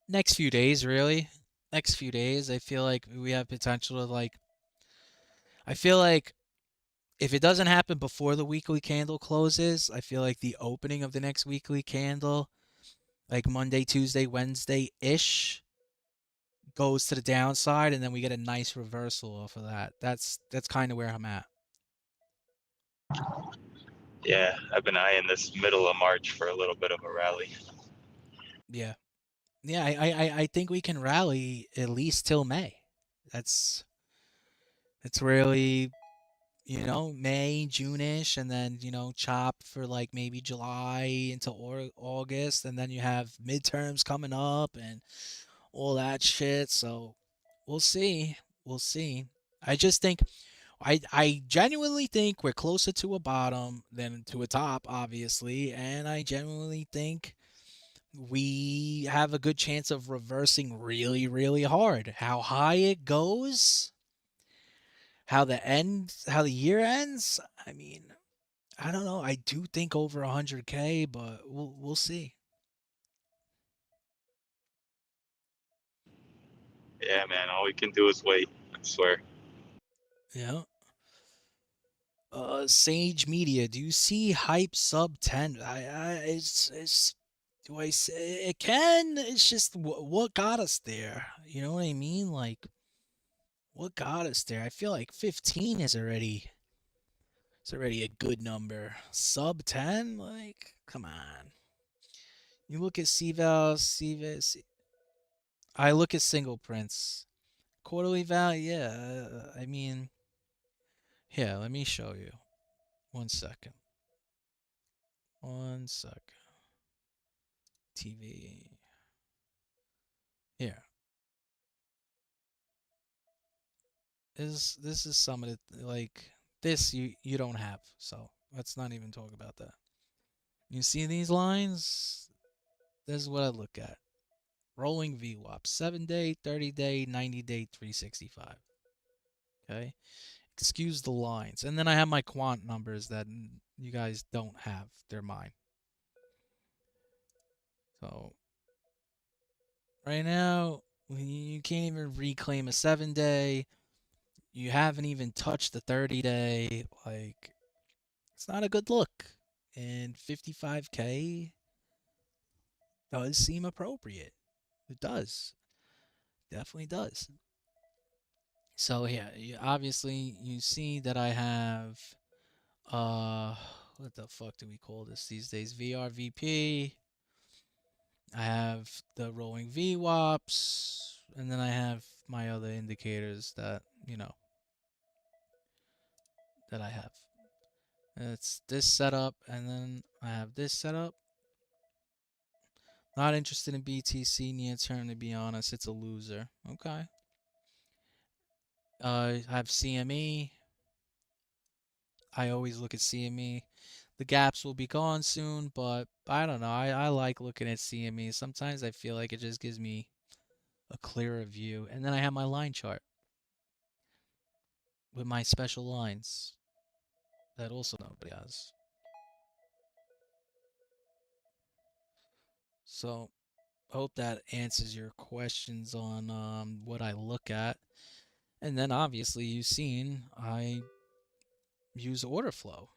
Next few days, really. Next few days, I feel like we have potential to like. I feel like if it doesn't happen before the weekly candle closes, I feel like the opening of the next weekly candle, like Monday, Tuesday, Wednesday ish, goes to the downside, and then we get a nice reversal off of that. That's kind of where I'm at. Yeah, I've been eyeing this middle of March for a little bit of a rally. Yeah, yeah. I think we can rally at least till May. That's it's really May, June-ish, and then chop for like maybe July into August, and then you have midterms coming up and all that shit. So we'll see. We'll see. I just think I genuinely think we're closer to a bottom than to a top, obviously, and I genuinely think we have a good chance of reversing really, really hard. How high it goes, how the year ends. I mean, I don't know. I do think over 100K, but we'll see. Yeah, man. All we can do is wait. I swear. Yeah. Sage Media, do you see hype sub 10? It's do I say it can? It's just what got us there. You know what I mean? Like what got us there? I feel like 15 is already it's already a good number. Sub 10? Like, come on. You look at CVAL. I look at single prints. Quarterly value, yeah. I mean, here, let me show you. 1 second. 1 second. TV. Here. This is some of the like this you don't have. So let's not even talk about that. You see these lines? This is what I look at. Rolling VWAP, 7-day, 30-day, 90-day, 365. Okay? Excuse the lines. And then I have my quant numbers that you guys don't have. They're mine. So right now, you can't even reclaim a 7-day. You haven't even touched the 30-day. Like, it's not a good look. And 55K does seem appropriate. It does. Definitely does. So yeah, obviously you see that I have what the fuck do we call this these days? VRVP. I have the rolling VWAPs, and then I have my other indicators that, that I have. It's this setup, and then I have this setup. Not interested in BTC near term, to be honest. It's a loser. Okay. I have CME. I always look at CME. The gaps will be gone soon, but I don't know. I like looking at CME. Sometimes I feel like it just gives me a clearer view. And then I have my line chart with my special lines that also nobody has. So I hope that answers your questions on what I look at. And then obviously you've seen I use order flow.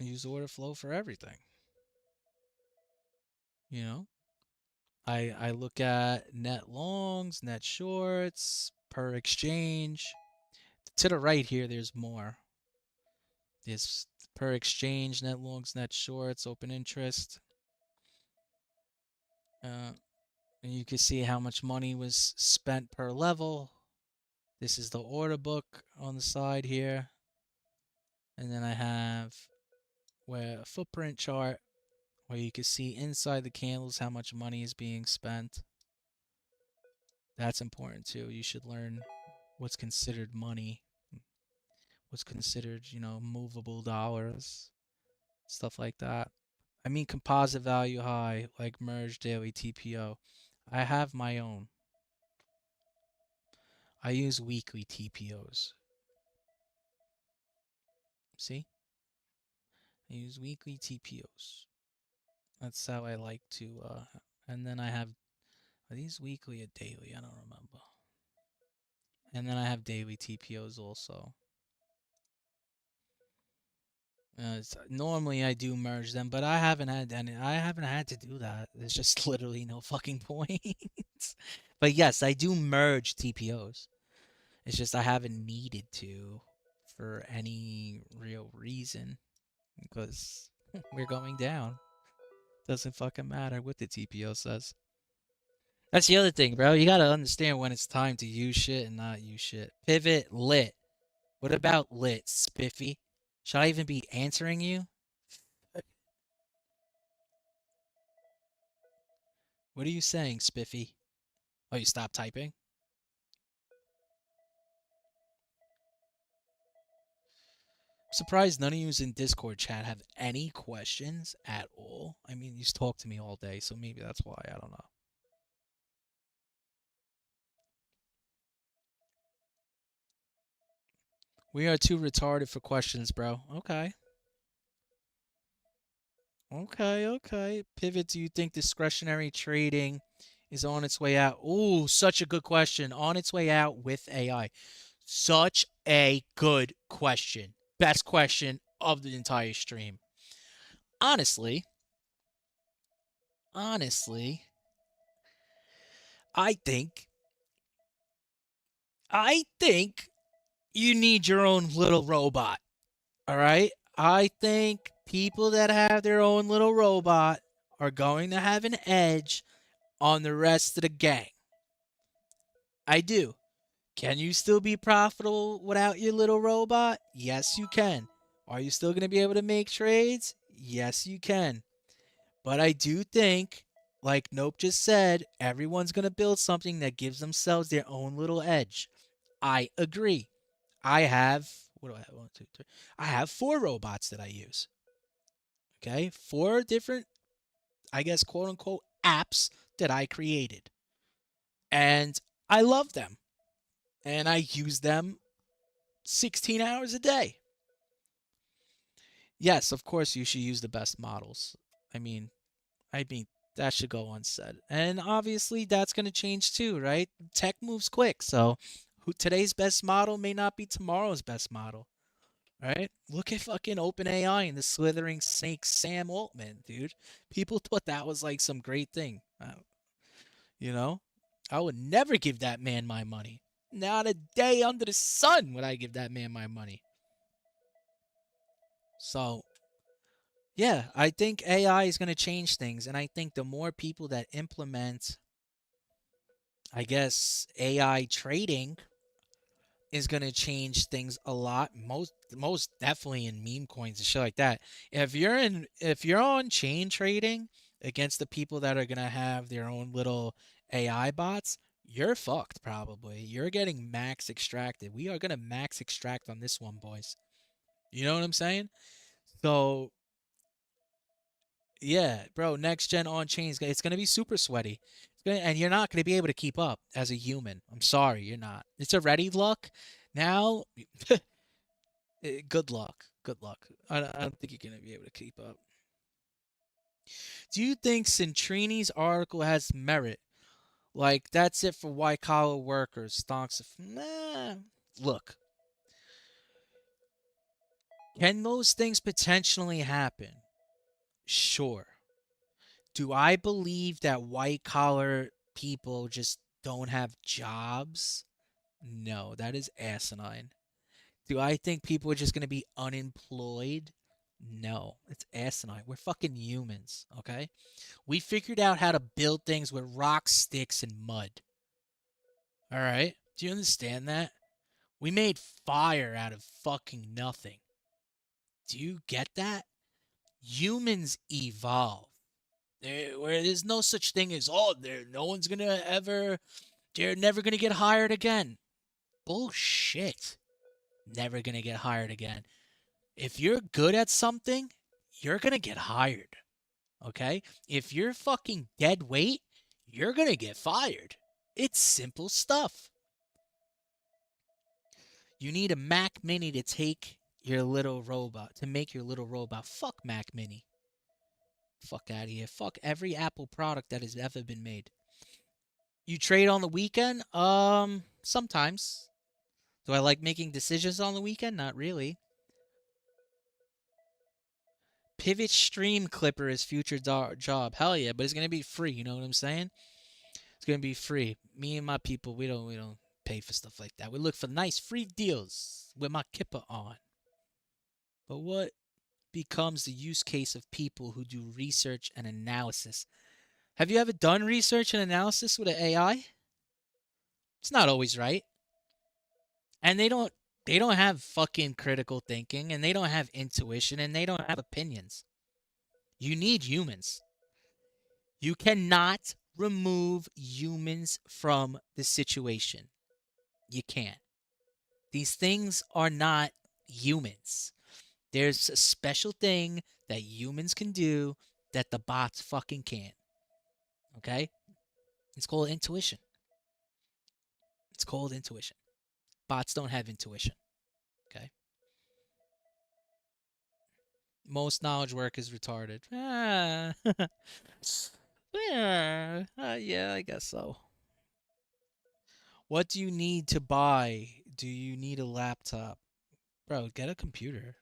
I use order flow for everything. You know, I look at net longs, net shorts, per exchange. To the right here, there's more. There's per exchange, net longs, net shorts, open interest. And you can see how much money was spent per level. This is the order book on the side here. And then I have where a footprint chart where you can see inside the candles how much money is being spent. That's important too. You should learn what's considered money, what's considered, movable dollars, stuff like that. I mean composite value high, like merge daily TPO. I have my own. I use weekly TPOs. See? I use weekly TPOs. That's how I like to, and then I have, are these weekly or daily? I don't remember. And then I have daily TPOs also. Normally I do merge them, but I haven't had to do that. There's just literally no fucking point. But yes, I do merge TPOs. It's just I haven't needed to for any real reason because we're going down. Doesn't fucking matter what the TPO says. That's the other thing, bro. You gotta understand when it's time to use shit and not use shit. Pivot lit. What about lit, Spiffy? Should I even be answering you? What are you saying, Spiffy? Oh, you stopped typing? Surprised none of you in Discord chat have any questions at all. I mean, you talk to me all day, so maybe that's why. I don't know. We are too retarded for questions, bro. Okay. Okay. Pivot, do you think discretionary trading is on its way out? Ooh, such a good question. On its way out with AI. Such a good question. Best question of the entire stream. Honestly, honestly, I think I think you need your own little robot. All right? I think people that have their own little robot are going to have an edge on the rest of the gang. I do. Can you still be profitable without your little robot? Yes, you can. Are you still going to be able to make trades? Yes, you can. But I do think, like Nope just said, everyone's going to build something that gives themselves their own little edge. I agree. I have, what do I have? 1, 2, 3. I have 4 robots that I use. Okay? 4 different, I guess, quote unquote, apps that I created. And I love them. And I use them 16 hours a day. Yes, of course you should use the best models. I mean that should go unsaid. And obviously that's going to change too, right? Tech moves quick, so today's best model may not be tomorrow's best model, right? Look at fucking OpenAI and the slithering snake Sam Altman, dude. People thought that was like some great thing. You know, I would never give that man my money. Not a day under the sun would I give that man my money. So yeah, I think AI is going to change things. And I think the more people that implement, I guess, AI trading is going to change things a lot. Most definitely in meme coins and shit like that. If you're on chain trading against the people that are going to have their own little AI bots, you're fucked probably. You're getting max extracted. We are going to max extract on this one, boys. You know what I'm saying? So yeah, bro, next gen on chain it's gonna be super sweaty. And you're not gonna be able to keep up as a human. I'm sorry, you're not. It's already luck. Now, good luck. Good luck. I don't think you're gonna be able to keep up. Do you think Centrini's article has merit? Like that's it for white collar workers. Stocks. Nah. Look, can those things potentially happen? Sure. Do I believe that white collar people just don't have jobs? No, that is asinine. Do I think people are just going to be unemployed? No, it's asinine. We're fucking humans, okay? We figured out how to build things with rocks, sticks, and mud. All right? Do you understand that? We made fire out of fucking nothing. Do you get that? Humans evolve. Where there's no such thing as no one's gonna ever, they're never gonna get hired again. Bullshit. Never gonna get hired again. If you're good at something, you're gonna get hired. Okay? If you're fucking dead weight, you're gonna get fired. It's simple stuff. You need a Mac Mini to take your little robot, to make your little robot. Fuck Mac Mini. Fuck out of here. Fuck every Apple product that has ever been made. You trade on the weekend? Sometimes. Do I like making decisions on the weekend? Not really. Pivot Stream Clipper is future job. Hell yeah, but it's gonna be free. You know what I'm saying? It's gonna be free. Me and my people, we don't pay for stuff like that. We look for nice free deals with my kipper on. But what becomes the use case of people who do research and analysis? Have you ever done research and analysis with an AI? It's not always right. And they don't have fucking critical thinking and they don't have intuition and they don't have opinions. You need humans. You cannot remove humans from the situation. You can't. These things are not humans. There's a special thing that humans can do that the bots fucking can't. Okay? It's called intuition. It's called intuition. Bots don't have intuition. Okay? Most knowledge work is retarded. Yeah, I guess so. What do you need to buy? Do you need a laptop? Bro, get a computer.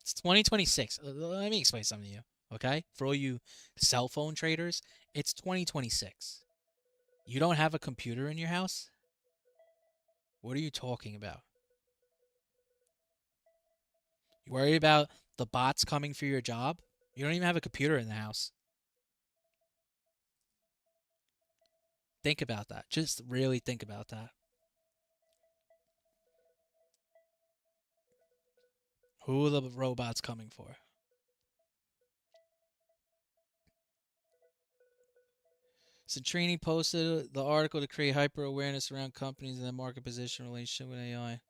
It's 2026. Let me explain something to you, okay? For all you cell phone traders, it's 2026. You don't have a computer in your house? What are you talking about? You worry about the bots coming for your job? You don't even have a computer in the house. Think about that. Just really think about that. Who are the robots coming for? Centrini posted the article to create hyper awareness around companies and their market position relationship with AI.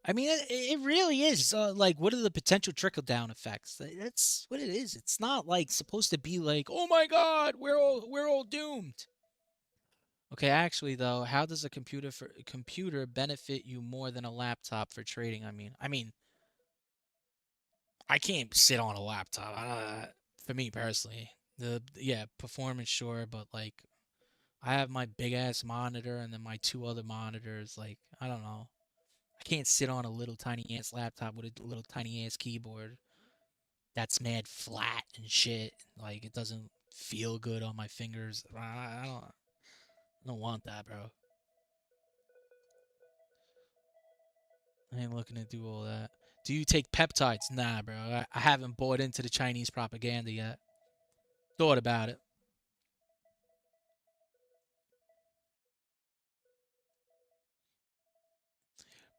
I mean, it really is. Like, what are the potential trickle down effects? That's what it is. It's not like supposed to be like, oh my God, we're all doomed. Okay, actually though, how does a computer benefit you more than a laptop for trading? I mean, I can't sit on a laptop. For me personally, yeah, performance sure, but like I have my big ass monitor and then my two other monitors. Like, I don't know. I can't sit on a little tiny ass laptop with a little tiny ass keyboard that's mad flat and shit. Like, it doesn't feel good on my fingers. I don't want that, bro. I ain't looking to do all that. Do you take peptides? Nah, bro. I haven't bought into the Chinese propaganda yet. Thought about it.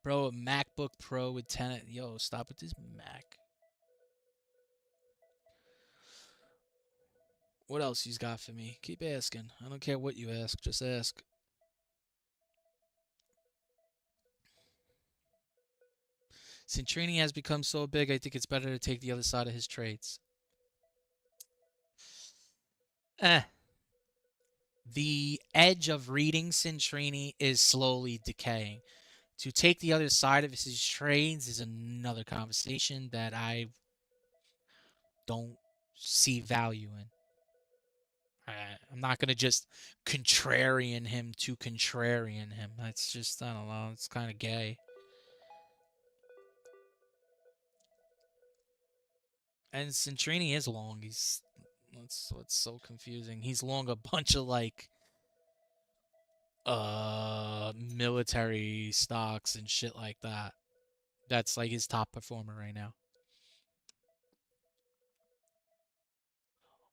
Bro, a MacBook Pro with 10. Yo, stop with this Mac. What else you's got for me? Keep asking. I don't care what you ask. Just ask. Centrini has become so big, I think it's better to take the other side of his trades. Eh. The edge of reading Centrini is slowly decaying. To take the other side of his trades is another conversation that I don't see value in. I'm not gonna just contrarian him to contrarian him. That's just, I don't know. It's kind of gay. And Centrini is long. He's That's what's so confusing. He's long a bunch of like military stocks and shit like that. That's like his top performer right now.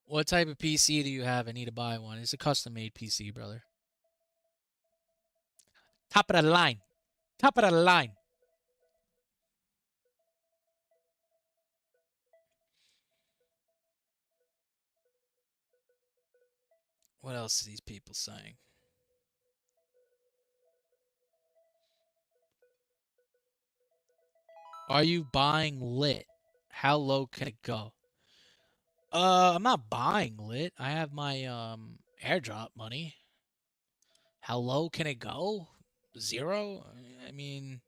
What type of PC do you have? I need to buy one. It's a custom made PC, brother. Top of the line. Top of the line. What else are these people saying? Are you buying lit? How low can it go? I'm not buying lit. I have my airdrop money. How low can it go? Zero? I mean,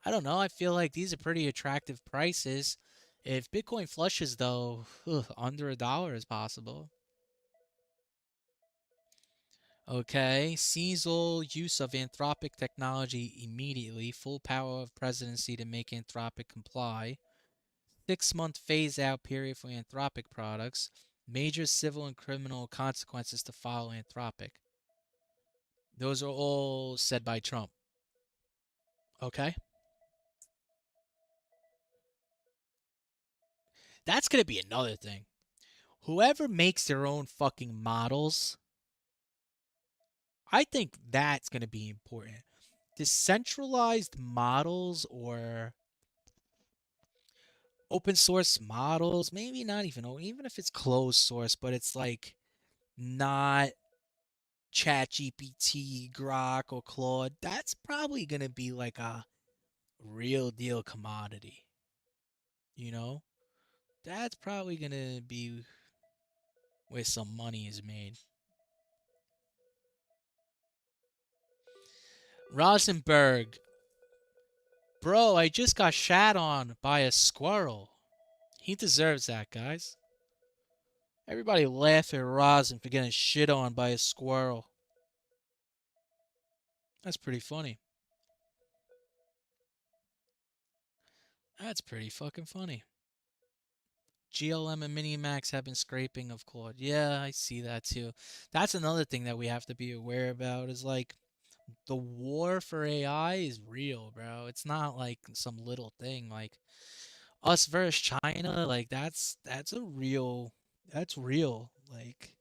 I don't know. I feel like these are pretty attractive prices. If Bitcoin flushes, though, under $1 is possible. Okay, seize all use of Anthropic technology immediately. Full power of presidency to make Anthropic comply. 6-month phase-out period for Anthropic products. Major civil and criminal consequences to follow Anthropic. Those are all said by Trump. Okay? That's going to be another thing. Whoever makes their own fucking models, I think that's going to be important. Decentralized models or open source models, maybe not even if it's closed source, but it's like not ChatGPT, Grok, or Claude. That's probably going to be like a real deal commodity, you know, that's probably gonna be where some money is made. Rosenberg, bro, I just got shat on by a squirrel. He deserves that, guys. Everybody laugh at Rosin for getting shit on by a squirrel. That's pretty funny. That's pretty fucking funny. GLM and Minimax have been scraping of Claude. Yeah, I see that too. That's another thing that we have to be aware about is like the war for AI is real, bro. It's not like some little thing like us versus China, like that's a real that's real. Like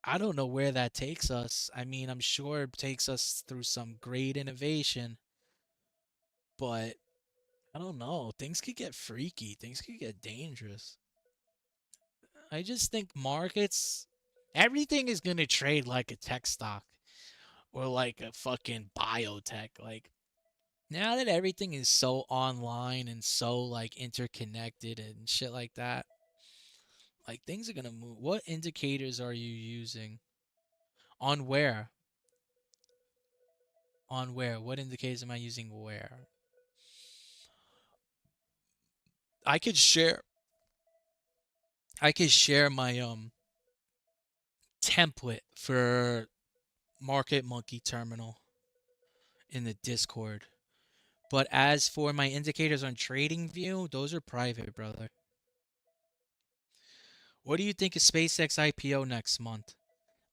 I don't know where that takes us. I mean, I'm sure it takes us through some great innovation, but I don't know. Things could get freaky. Things could get dangerous. I just think markets, everything is going to trade like a tech stock or like a fucking biotech. Like now that everything is so online and so like interconnected and shit like that, like things are going to move. What indicators are you using? On where? On where? What indicators am I using where? I could share I could share my template for Market Monkey terminal in the Discord. But as for my indicators on TradingView, those are private, brother. What do you think of SpaceX IPO next month?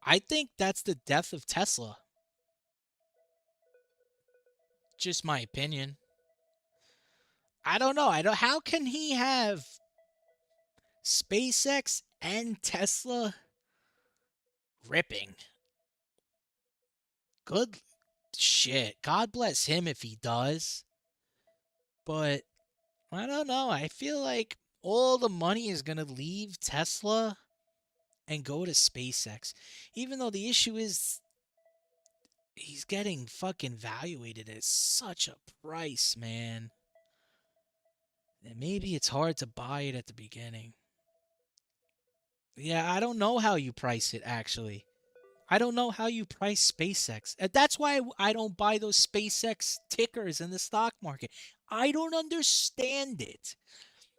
I think that's the death of Tesla. Just my opinion. I don't know. I don't how can he have SpaceX and Tesla ripping? Good shit. God bless him if he does. But I don't know. I feel like all the money is going to leave Tesla and go to SpaceX. Even though the issue is he's getting fucking valuated at such a price, man. And maybe it's hard to buy it at the beginning. Yeah, I don't know how you price it actually. I don't know how you price SpaceX. And that's why I don't buy those SpaceX tickers in the stock market. I don't understand it.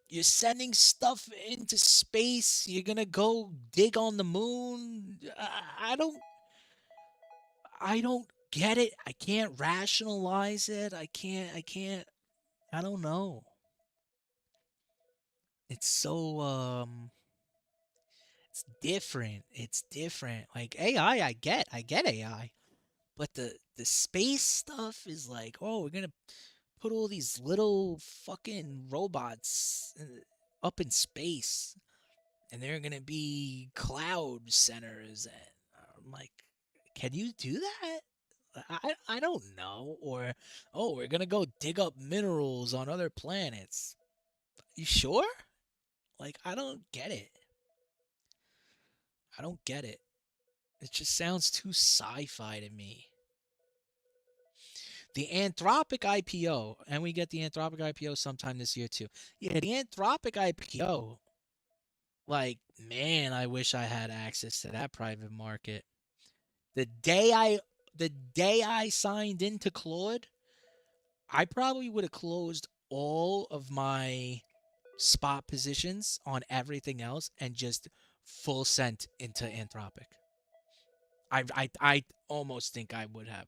You're sending stuff into space. You're gonna go dig on the moon. I don't get it. I can't rationalize it. I don't know. It's so it's different. It's different. Like AI, I get AI. But the space stuff is like, oh, we're gonna put all these little fucking robots up in space, and they're gonna be cloud centers. And I'm like, can you do that? I don't know. Or oh, we're gonna go dig up minerals on other planets. You sure? Like I don't get it. I don't get it. It just sounds too sci-fi to me. The Anthropic IPO, and we get the Anthropic IPO sometime this year too. Yeah, the Anthropic IPO. Like, man, I wish I had access to that private market. The day I the day I signed into Claude, I probably would have closed all of my spot positions on everything else and just full sent into Anthropic. I almost think I would have.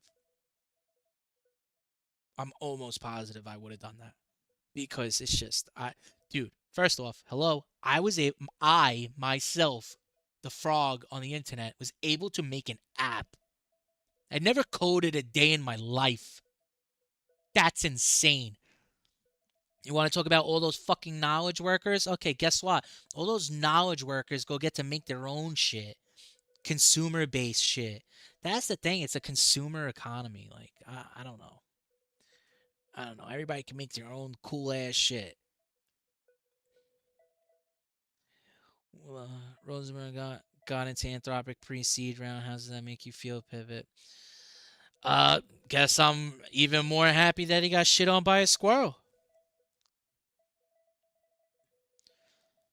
I'm almost positive I would have done that because it's just dude. First off, hello. I myself, the frog on the internet, was able to make an app. I never coded a day in my life. That's insane. You want to talk about all those fucking knowledge workers? Okay, guess what? All those knowledge workers go get to make their own shit, consumer based shit. That's the thing. It's a consumer economy. Like I don't know. I don't know. Everybody can make their own cool ass shit. Rosenberg got into Anthropic pre-seed round. How does that make you feel, Pivot? Guess I'm even more happy that he got shit on by a squirrel.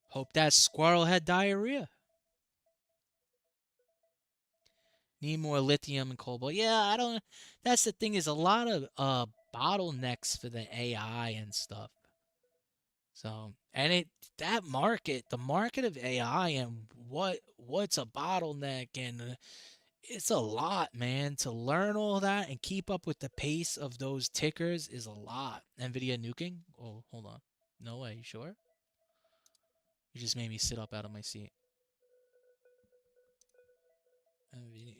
Hope that squirrel had diarrhea. Need more lithium and cobalt. Yeah, I don't. That's the thing, is a lot of bottlenecks for the AI and stuff. So, and that market, the market of AI and what's a bottleneck, and it's a lot, man. To learn all that and keep up with the pace of those tickers is a lot. Nvidia nuking? Oh, hold on. No way. You sure? You just made me sit up out of my seat.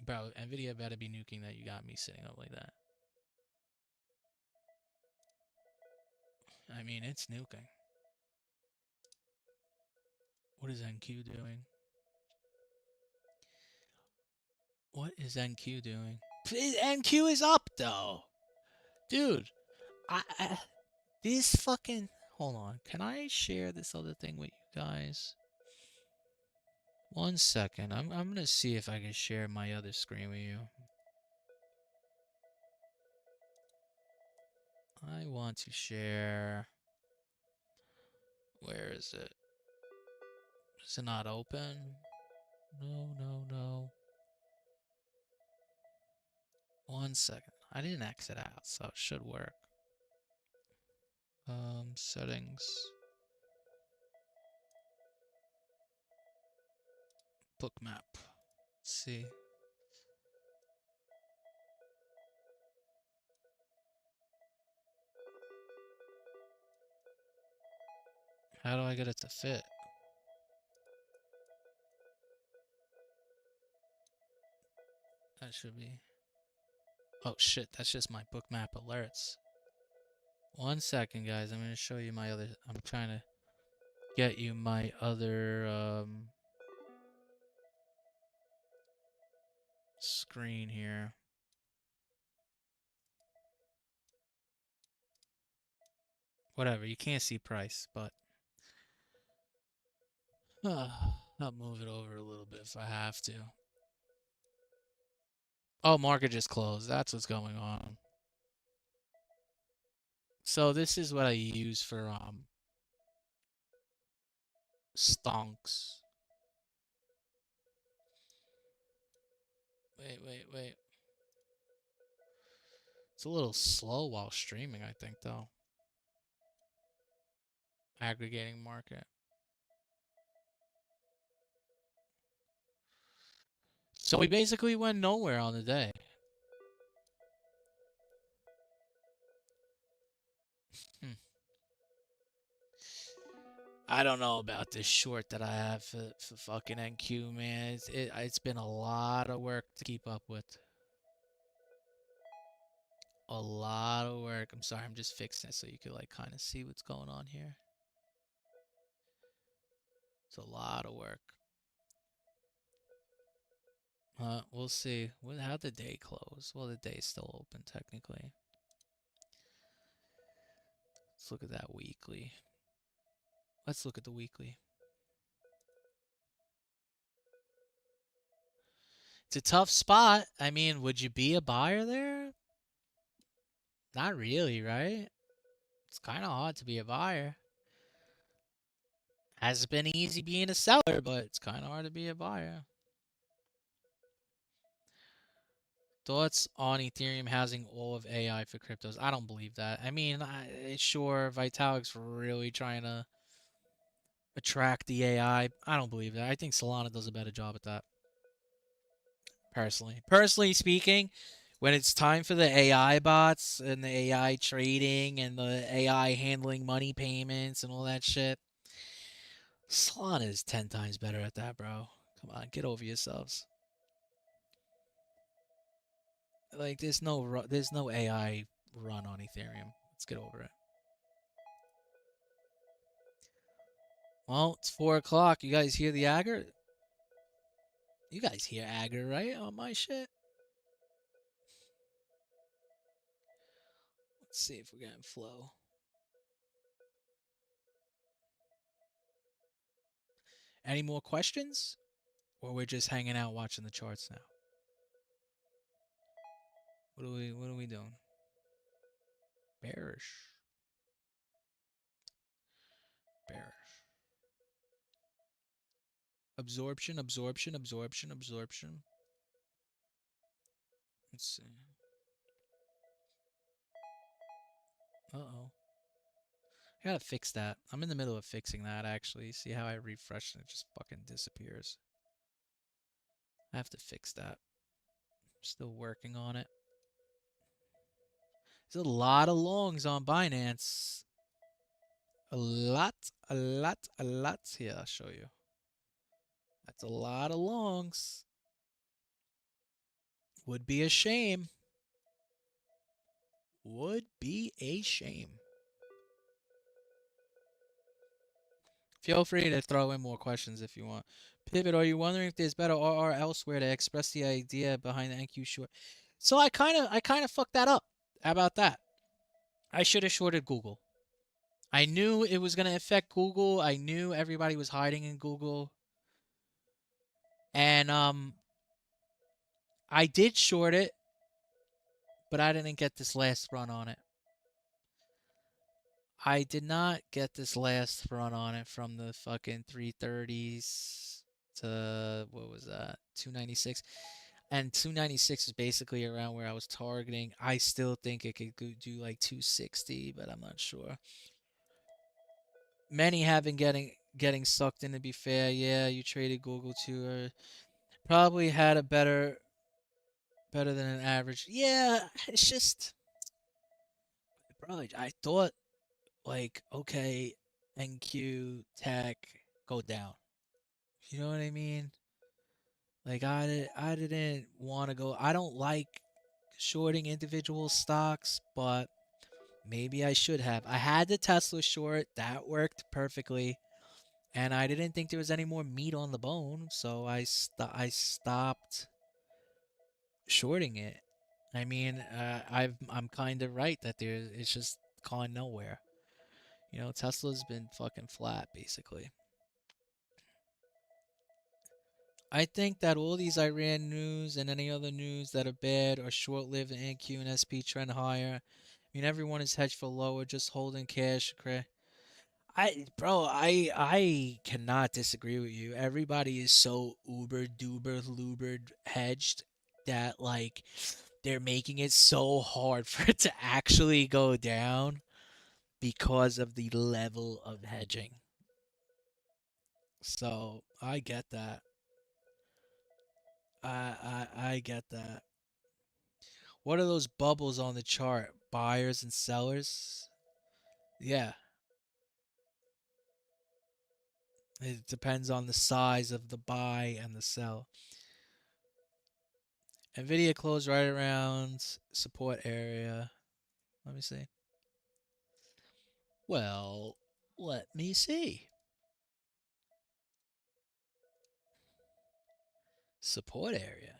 Bro, Nvidia better be nuking that you got me sitting up like that. I mean, it's nuking. What is NQ doing? What is NQ doing? NQ is up though, dude. I this fucking, hold on. Can I share this other thing with you guys? 1 second. I'm gonna see if I can share my other screen with you. I want to share. Where is it? Is it not open? No, no, no. 1 second. I didn't exit out, so it should work. Settings. Bookmap. Let's see. How do I get it to fit? That should be. Oh shit, that's just my bookmap alerts. 1 second, guys. I'm going to show you my other. I'm trying to get you my other screen here. Whatever, you can't see price, but I'll move it over a little bit if I have to. Oh, market just closed. That's what's going on. So this is what I use for stonks. Wait. It's a little slow while streaming, I think, though. Aggregating market. So we basically went nowhere on the day. I don't know about this short that I have for fucking NQ, man. It's been a lot of work to keep up with. A lot of work. I'm sorry, I'm just fixing it so you could like kind of see what's going on here. It's a lot of work. We'll see. How'd the day close? Well, the day's still open technically. Let's look at that weekly. Let's look at the weekly. It's a tough spot. I mean, would you be a buyer there? Not really, right? It's kind of hard to be a buyer. Hasn't been easy being a seller, but it's kind of hard to be a buyer. Thoughts on Ethereum housing all of AI for cryptos? I don't believe that. I mean, sure, Vitalik's really trying to attract the AI. I don't believe that. I think Solana does a better job at that. Personally speaking, when it's time for the AI bots and the AI trading and the AI handling money payments and all that shit, Solana is 10 times better at that, bro. Come on, get over yourselves. Like, there's no AI run on Ethereum. Let's get over it. Well, it's 4 o'clock. You guys hear the Agger? You guys hear Agger, right? On my shit? Let's see if we're getting flow. Any more questions? Or we're just hanging out watching the charts now? What are we doing? Bearish. Bearish. Absorption, absorption, absorption, absorption. Let's see. Uh-oh. I gotta fix that. I'm in the middle of fixing that, actually. See how I refresh and it just fucking disappears. I have to fix that. Still working on it. There's a lot of longs on Binance. A lot, a lot, a lot. Here, I'll show you. That's a lot of longs. Would be a shame. Would be a shame. Feel free to throw in more questions if you want. Pivot, are you wondering if there's better RR elsewhere to express the idea behind the NQ short? So I kind of fucked that up. How about that? I should have shorted Google. I knew it was going to affect Google. I knew everybody was hiding in Google. And I did short it, but I didn't get this last run on it. I did not get this last run on it from the fucking 330s to, what was that, 296. And 296 is basically around where I was targeting. I still think it could do like 260, but I'm not sure. Many have been getting sucked in, to be fair. Yeah, you traded Google too. Probably had a better than an average. Yeah, it's just probably I thought like, okay, NQ Tech go down. You know what I mean? Like I didn't want to go. I don't like shorting individual stocks, but maybe I should have. I had the Tesla short. That worked perfectly. And I didn't think there was any more meat on the bone, so I stopped shorting it. I mean, I'm kind of right that it's just gone nowhere. You know, Tesla's been fucking flat basically. I think that all these Iran news and any other news that are bad are short-lived and NQ and SP trend higher. I mean, everyone is hedged for lower, just holding cash. I cannot disagree with you. Everybody is so uber duper lubered hedged that like they're making it so hard for it to actually go down because of the level of hedging. So I get that. I get that. What are those bubbles on the chart? Buyers and sellers? Yeah. It depends on the size of the buy and the sell. Nvidia closed right around support area. Let me see. Well, let me see. Support area.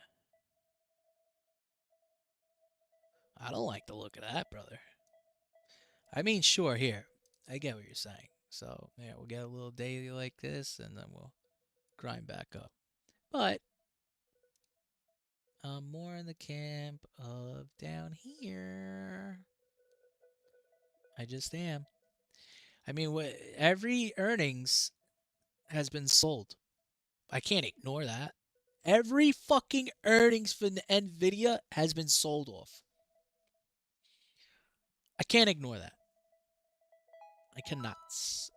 I don't like the look of that, brother. I mean, sure, here. I get what you're saying. So, yeah, we'll get a little daily like this, and then we'll grind back up. But I'm more in the camp of down here. I just am. I mean, every earnings has been sold. I can't ignore that. Every fucking earnings for Nvidia has been sold off. I can't ignore that. I cannot.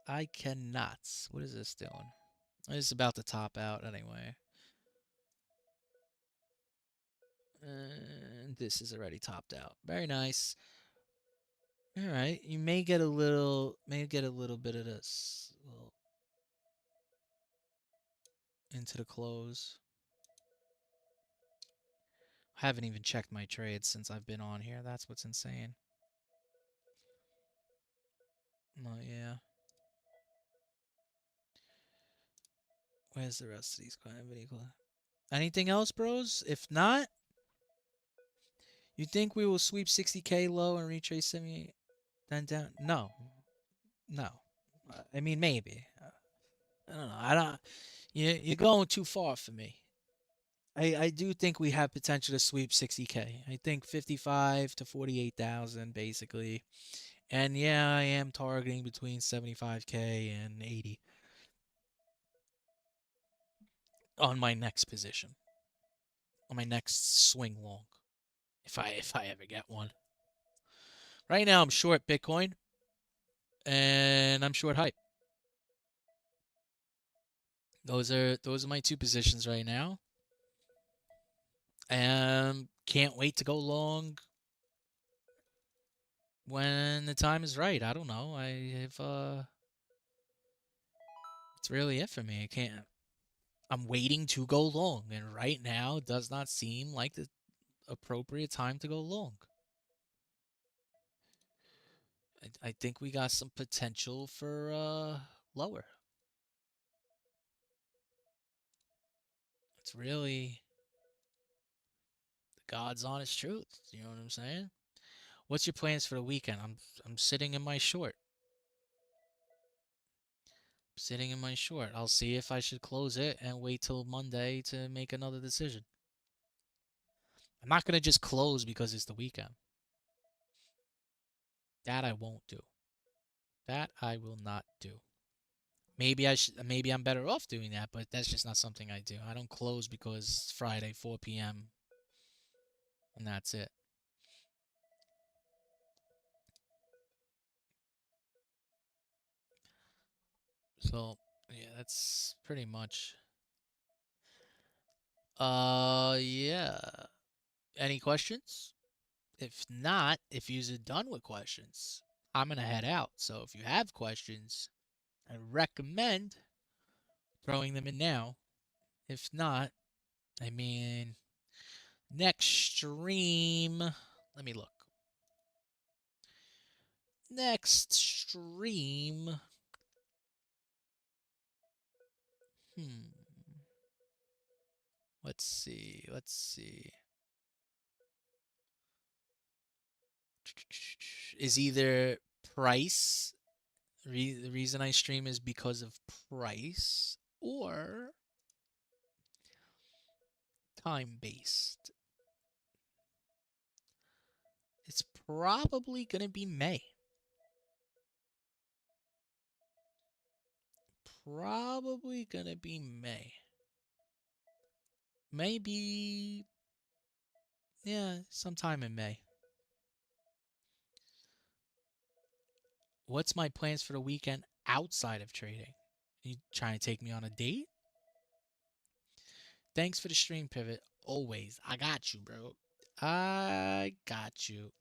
I cannot. What is this doing? It's about to top out anyway. And this is already topped out. Very nice. All right, you may get a little bit of this into the close. I haven't even checked my trades since I've been on here. That's what's insane. Oh yeah. Where's the rest of these video? Anything else, bros? If not, you think we will sweep 60K low and retrace 78, then down? No, no. I mean, maybe. I don't know. I don't. You're going too far for me. I do think we have potential to sweep 60K. I think 55 to 48,000 basically. And yeah, I am targeting between 75K and 80 on my next position. On my next swing long. If I ever get one. Right now I'm short Bitcoin and I'm short hype. Those are my two positions right now. And can't wait to go long when the time is right. I don't know. It's really it for me. I'm waiting to go long, and right now does not seem like the appropriate time to go long. I think we got some potential for lower. It's really the God's honest truth. You know what I'm saying? What's your plans for the weekend? I'm sitting in my short. Sitting in my short. I'll see if I should close it and wait till Monday to make another decision. I'm not gonna just close because it's the weekend. That I won't do. That I will not do. Maybe I'm better off doing that, but that's just not something I do. I don't close because it's Friday 4 p.m. and that's it. So, yeah, that's pretty much yeah. Any questions? If not, if you're done with questions, I'm going to head out. So, if you have questions, I recommend throwing them in now. If not, I mean, next stream, let me look. Next stream. Let's see. Is either price. The reason I stream is because of price or time based. It's probably going to be May. Probably going to be May. Maybe, yeah, sometime in May. What's my plans for the weekend outside of trading? You trying to take me on a date? Thanks for the stream, Pivot. Always. I got you, bro. I got you.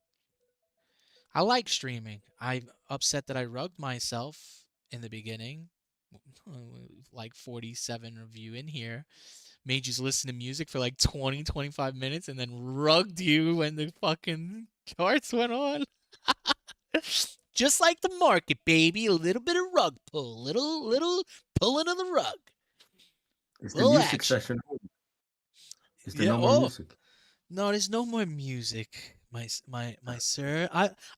I like streaming. I'm upset that I rugged myself in the beginning. Like 47 review in here. Made you listen to music for like 20, 25 minutes and then rugged you when the fucking charts went on. Just like the market, baby. A little bit of rug pull. Little pulling of the rug. Is the Little music action. session? Is there Yeah, no more music? No, there's no more music, my sir.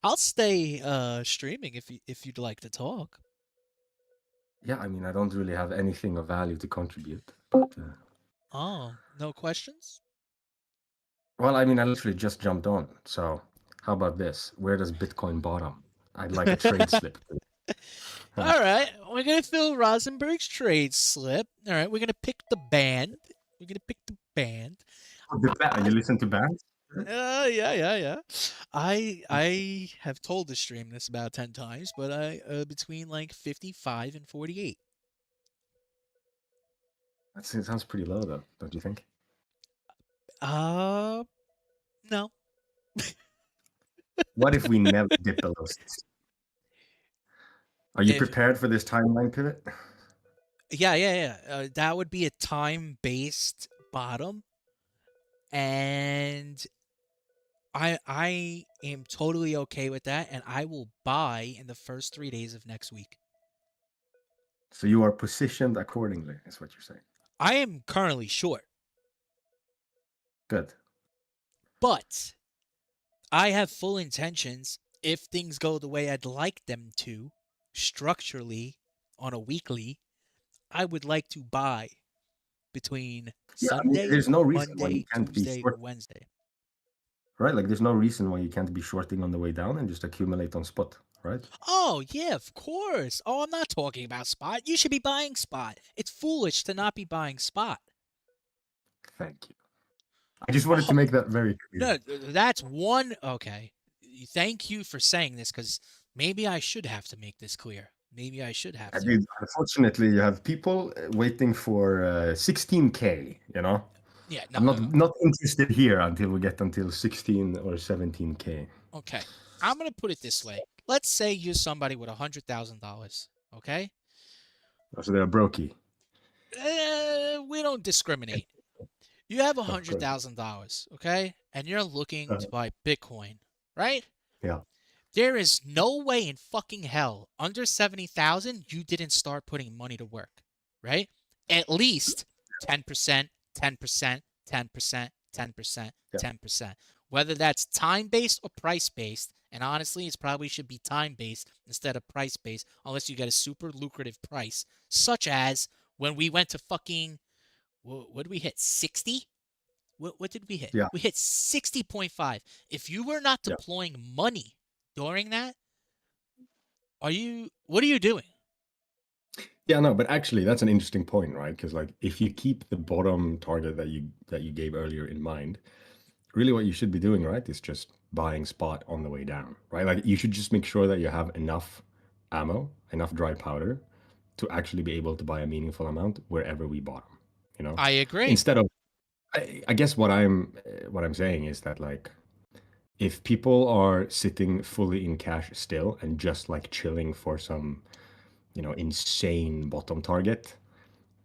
I'll stay streaming if you'd like to talk. Yeah, I mean, I don't really have anything of value to contribute. But, Oh, no questions? well, I mean, I literally just jumped on. So how about this? Where does Bitcoin bottom? I'd like a trade slip. All right, we're gonna fill Rosenberg's trade slip. All right, we're gonna pick the band. We're gonna pick the band. You listen to bands? Yeah. I have told the stream this about 10 times, but I between like 55 and 48. That sounds pretty low, though, don't you think? No. What if we never dip below 60? Are you If prepared for this timeline pivot? yeah. That would be a time-based bottom, and I am totally okay with that, and I will buy in the first 3 days of next week. So you are positioned accordingly, is what you're saying. I am currently short. Good. But I have full intentions, if things go the way I'd like them to, structurally, on a weekly, I would like to buy between Yeah, I mean, Sunday, there's no reason why you Monday, can't be Tuesday, or short, Wednesday. right? Like, there's no reason why you can't be shorting on the way down and just accumulate on spot, right? Oh, yeah, of course. Oh, I'm not talking about spot. You should be buying spot. It's foolish to not be buying spot. Thank you. I just wanted to Oh, make that very clear. no, that's one. Okay. Thank you for saying this because maybe I should have to make this clear. Maybe I should have I to. mean, unfortunately, you have people waiting for 16K, you know? Yeah, I'm no. not interested here until we get until 16 or 17K. Okay. I'm going to put it this way. Let's say you're somebody with $100,000. Okay. So they're brokey, We don't discriminate. You have of course. $100,000. Okay. And you're looking to buy Bitcoin, right? Yeah. There is no way in fucking hell under 70,000 you didn't start putting money to work, right? At least 10%, 10%, 10%, 10%, Yeah. 10%. Whether that's time-based or price-based, and honestly, it probably should be time-based instead of price-based unless you get a super lucrative price, such as when we went to fucking what did we hit? 60? What did we hit? Yeah. We hit 60.5. If you were not Yeah. deploying money during that, what are you doing? Yeah, no, but actually that's an interesting point, right? Because like if you keep the bottom target that you gave earlier in mind, really what you should be doing, right, is just buying spot on the way down, right? Like you should just make sure that you have enough ammo, enough dry powder to actually be able to buy a meaningful amount wherever we bottom, you know? I agree. Instead of I guess what I'm saying is that like if people are sitting fully in cash still and just like chilling for some, insane bottom target,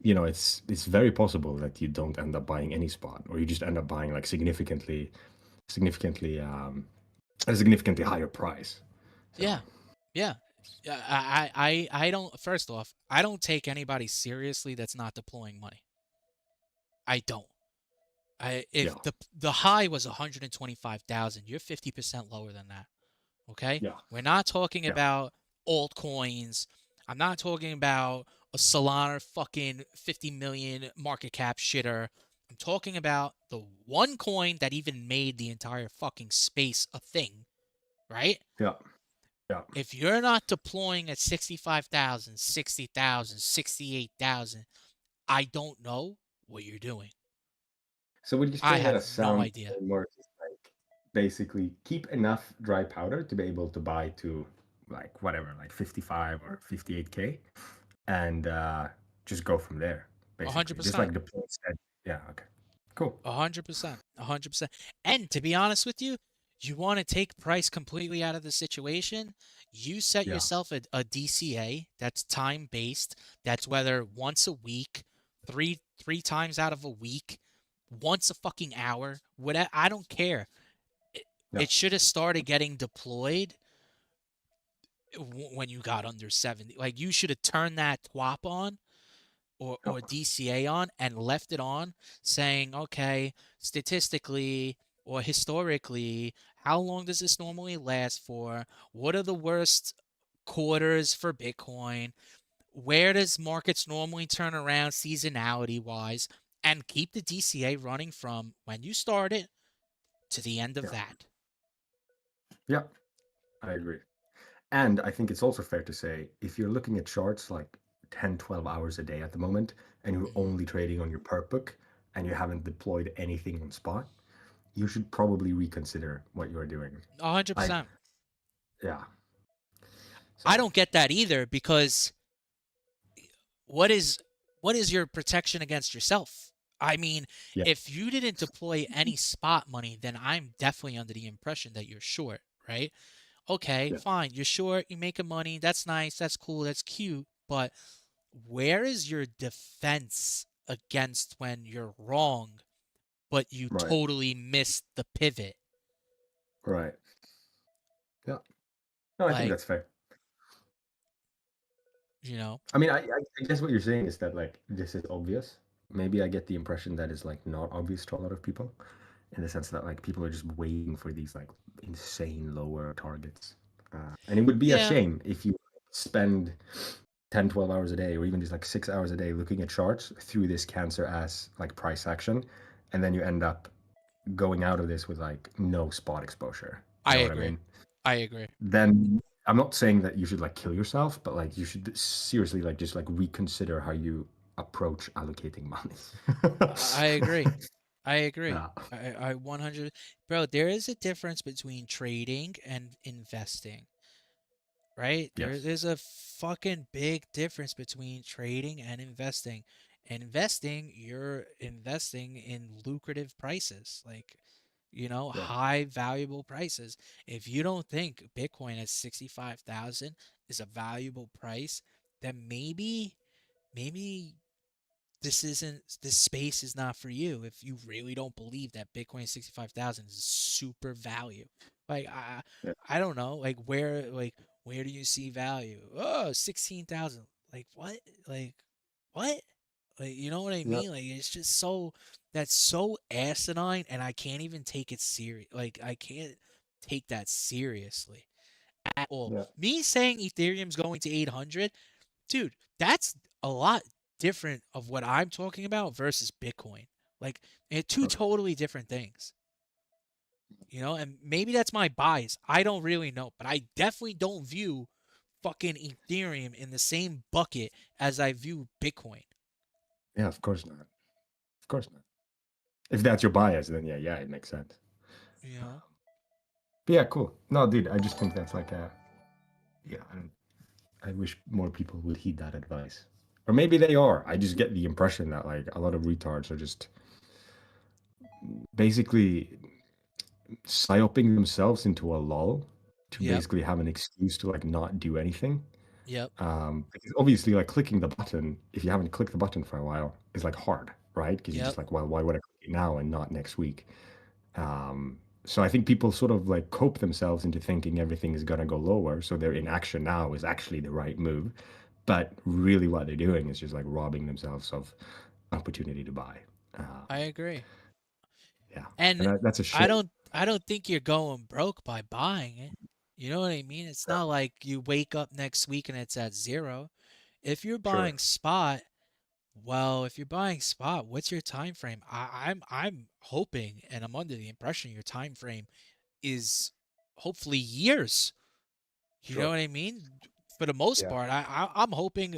it's very possible that you don't end up buying any spot, or you just end up buying like significantly at a significantly higher price. So, Yeah. Yeah. I don't, first off, I don't take anybody seriously that's not deploying money. I don't. If Yeah. the high was 125,000, you're 50% lower than that. Okay? Yeah. We're not talking Yeah. about altcoins. I'm not talking about a Solana fucking 50 million market cap shitter. I'm talking about the one coin that even made the entire fucking space a thing, right? Yeah. Yeah. If you're not deploying at 65,000, 60,000, 68,000, I don't know what you're doing. So would you I say that have a no sound idea. framework is like basically keep enough dry powder to be able to buy to like whatever, like 55 or 58K, and just go from there, basically. Just 100%. like deploy steady. Yeah, okay. Cool. 100%. 100%. And to be honest with you, you want to take price completely out of the situation, you set Yeah. yourself a DCA that's time based, that's whether once a week, three times out of a week, once a fucking hour, whatever, I don't care. Yeah. It should have started getting deployed when you got under 70. Like you should have turned that TWAP on or DCA on and left it on, saying, okay, statistically or historically, how long does this normally last for? What are the worst quarters for Bitcoin? Where does markets normally turn around seasonality wise? And keep the DCA running from when you start it to the end of Yeah. that. Yeah, I agree. And I think it's also fair to say if you're looking at charts like 10, 12 hours a day at the moment, and you're only trading on your perp book and you haven't deployed anything on spot, you should probably reconsider what you're doing. 100%. Yeah. I don't get that either, because what is your protection against yourself? I mean, Yeah. if you didn't deploy any spot money, then I'm definitely under the impression that you're short, right? Okay, Yeah. fine, you're short, you're making money, that's nice, that's cool, that's cute, but where is your defense against when you're wrong, but you Right. totally missed the pivot? Right. Yeah. No, I think Like, that's fair. you know? I mean, I guess what you're saying is that like this is obvious. Maybe I get the impression that is like not obvious to a lot of people, in the sense that like people are just waiting for these like insane lower targets. And it would be a Yeah. shame if you spend 10, 12 hours a day, or even just like 6 hours a day looking at charts through this cancer ass like price action, and then you end up going out of this with like no spot exposure. You I know what I agree. mean? I agree. Then I'm not saying that you should like kill yourself, but like you should seriously like just like reconsider how you approach allocating money. I agree. I agree. Yeah. I 100. Bro, there is a difference between trading and investing, right? Yes. There's a fucking big difference between trading and investing. Investing, you're investing in lucrative prices, like, Yeah. high valuable prices. If you don't think Bitcoin at 65,000 is a valuable price, then maybe this space is not for you if you really don't believe that Bitcoin 65,000 is super value. Like Yeah. I don't know, where do you see value? Oh, 16,000. Like what? Like what? Like you know what I Yeah. mean? Like it's just that's so asinine and I can't even take it serious. Like I can't take that seriously at all. Yeah. Me saying Ethereum's going to 800, dude, that's a lot different of what I'm talking about versus Bitcoin. Like, two Sure. totally different things. And maybe that's my bias. I don't really know, but I definitely don't view fucking Ethereum in the same bucket as I view Bitcoin. Yeah, of course not. Of course not. If that's your bias, then yeah, it makes sense. You know? But yeah, cool. No, dude, I just think that's like a yeah. I wish more people would heed that advice, or maybe they are. I just get the impression that like a lot of retards are just basically psyoping themselves into a lull to Yep. basically have an excuse to like not do anything. Yep. Because obviously, like clicking the button, if you haven't clicked the button for a while, is like hard, right? Because you're Yep. just like, well, why would I click it now and not next week? So I think people sort of like cope themselves into thinking everything is gonna go lower, so their inaction now is actually the right move. But really, what they're doing is just like robbing themselves of opportunity to buy. I agree. Yeah, and And that's a I shame. don't I don't think you're going broke by buying it. You know what I mean? It's not like you wake up next week and it's at zero. If you're Sure. buying spot, well, if you're buying spot, what's your time frame? I'm hoping and I'm under the impression your time frame is hopefully years. You know Sure. what I mean? For the most Yeah. part, I'm hoping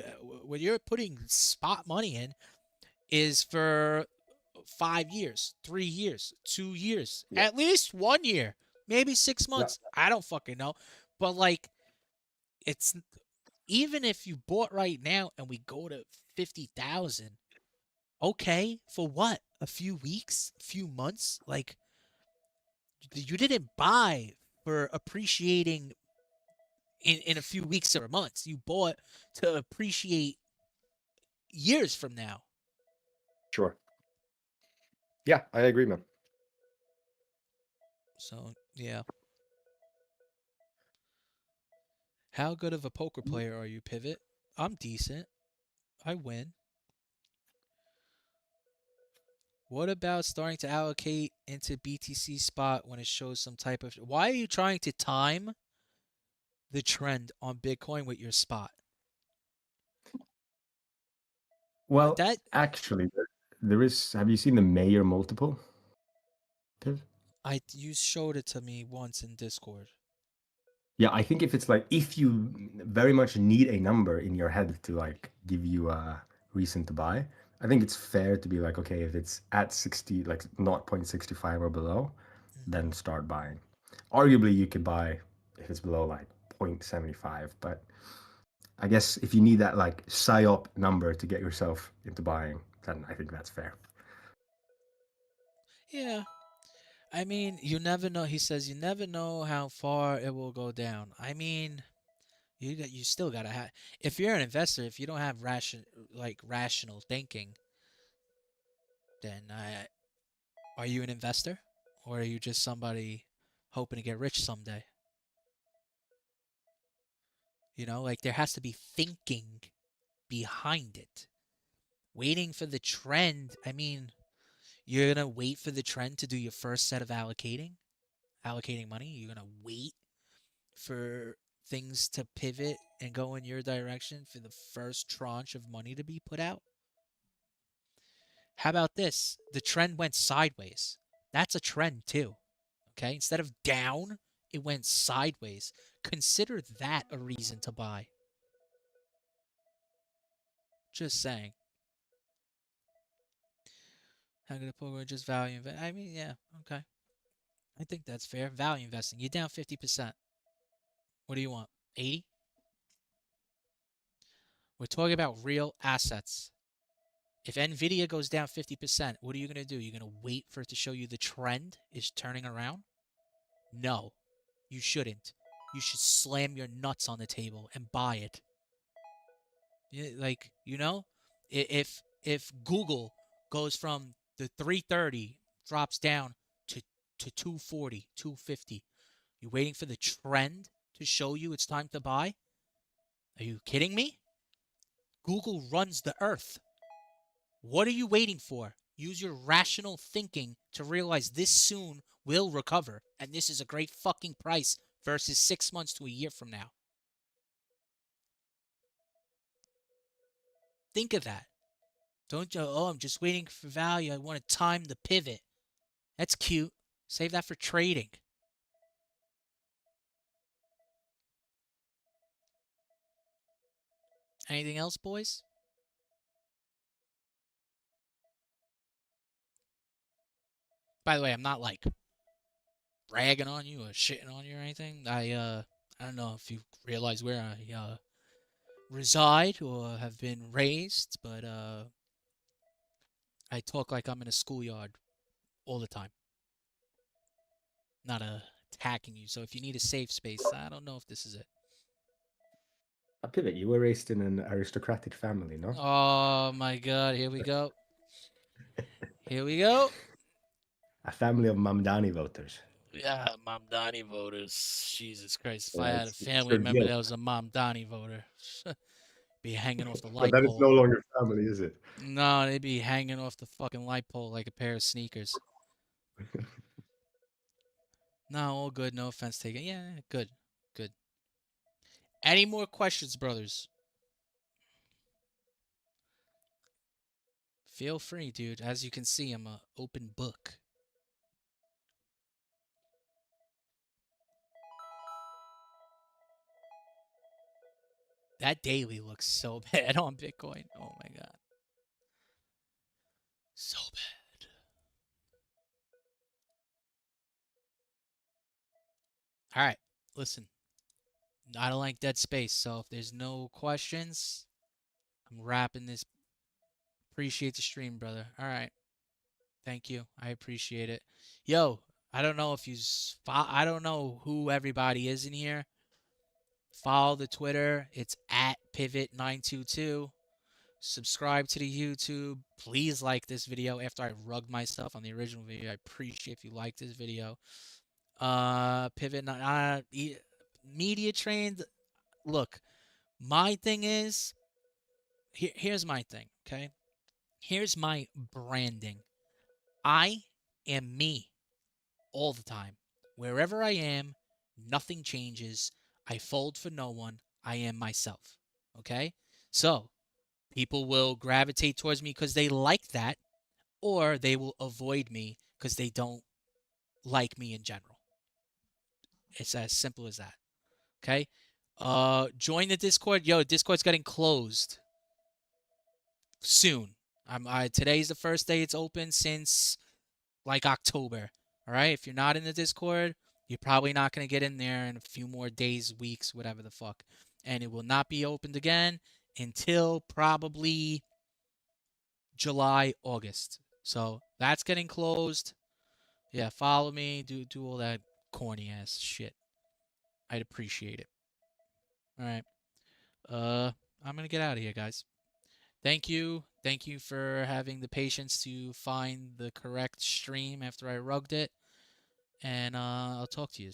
when you're putting spot money in is for 5 years, 3 years, 2 years, Yeah. at least 1 year, maybe six Yeah. months. I don't fucking know. But like it's even if you bought right now and we go to 50,000, okay, for what? A few weeks, a few months? Like you didn't buy for appreciating in a few weeks or months. You bought to appreciate years from now. Sure. Yeah, I agree, man. So, yeah. How good of a poker player are you, Pivot? I'm decent. I win. What about starting to allocate into BTC spot when it shows some type of... Why are you trying to time the trend on Bitcoin with your spot? Well, That actually, there is. Have you seen the Mayer multiple? Piv? you showed it to me once in Discord. Yeah, I think if it's like if you very much need a number in your head to like give you a reason to buy, I think it's fair to be like, okay, if it's at 60, like 0.65 or below, Mhm. then start buying. Arguably, you could buy if it's below like 0.75, but I guess if you need that like psyop number to get yourself into buying, then I think that's fair. Yeah. I mean, you never know. He says you never know how far it will go down. I mean, you still gotta have. If you're an investor, if you don't have rational thinking, then are you an investor, or are you just somebody hoping to get rich someday? Like there has to be thinking behind it. Waiting for the trend. I mean, you're gonna wait for the trend to do your first set of allocating money. You're gonna wait for things to pivot and go in your direction for the first tranche of money to be put out? How about this? The trend went sideways. That's a trend too. Okay? Instead of down, it went sideways. Consider that a reason to buy. Just saying. How could a poker just value invest? I mean, yeah, okay. I think that's fair. Value investing. You're down 50%. What do you want? 80? We're talking about real assets. If Nvidia goes down 50%, what are you going to do? You're going to wait for it to show you the trend is turning around? No, you shouldn't. You should slam your nuts on the table and buy it. Like, you know, if Google goes from the 330, drops down to 240, 250, you're waiting for the trend to show you it's time to buy? Are you kidding me? Google runs the earth. What are you waiting for? Use your rational thinking to realize this soon will recover, and this is a great fucking price versus 6 months to a year from now. Think of that. Don't you, oh, I'm just waiting for value. I want to time the pivot. That's cute. Save that for trading. Anything else, boys? By the way, I'm not like ragging on you or shitting on you or anything. I don't know if you realize where I reside or have been raised, but I talk like I'm in a schoolyard all the time. Not attacking you. So if you need a safe space, I don't know if this is it. Pivot, you were raised in an aristocratic family, no? Oh my god, here we go. Here we go. A family of Mamdani voters. Yeah, Mamdani voters. Jesus Christ. If I Yeah, had a it's family your member guilt. that was a Mamdani voter, be hanging off the But light that is no pole. longer family, is it? No, they'd be hanging off the fucking light pole like a pair of sneakers. No, all good. No offense taken. Yeah, good. Good. Any more questions, brothers? Feel free, dude. As you can see, I'm an open book. That daily looks so bad on Bitcoin. Oh my god. So bad. All right. Listen. I don't like dead space, so if there's no questions, I'm wrapping this. Appreciate the stream, brother. All right. Thank you. I appreciate it. Yo, I don't know if you I don't know who everybody is in here. Follow the Twitter. It's at pivot922. Subscribe to the YouTube. Please like this video after I rugged myself on the original video. I appreciate if you like this video. Pivot media trained. Look, my thing is here's my thing, okay? Here's my branding. I am me all the time. Wherever I am, nothing changes. I fold for no one. I am myself. Okay? So, people will gravitate towards me because they like that, or they will avoid me because they don't like me in general. It's as simple as that. Okay? Join the Discord. Yo, Discord's getting closed soon. Today's the first day it's open since like October. All right? If you're not in the Discord, you're probably not going to get in there in a few more days, weeks, whatever the fuck. And it will not be opened again until probably July, August. So that's getting closed. Yeah, follow me. Do all that corny ass shit. I'd appreciate it. All right. I'm gonna get out of here, guys. Thank you. Thank you for having the patience to find the correct stream after I rugged it. And I'll talk to you.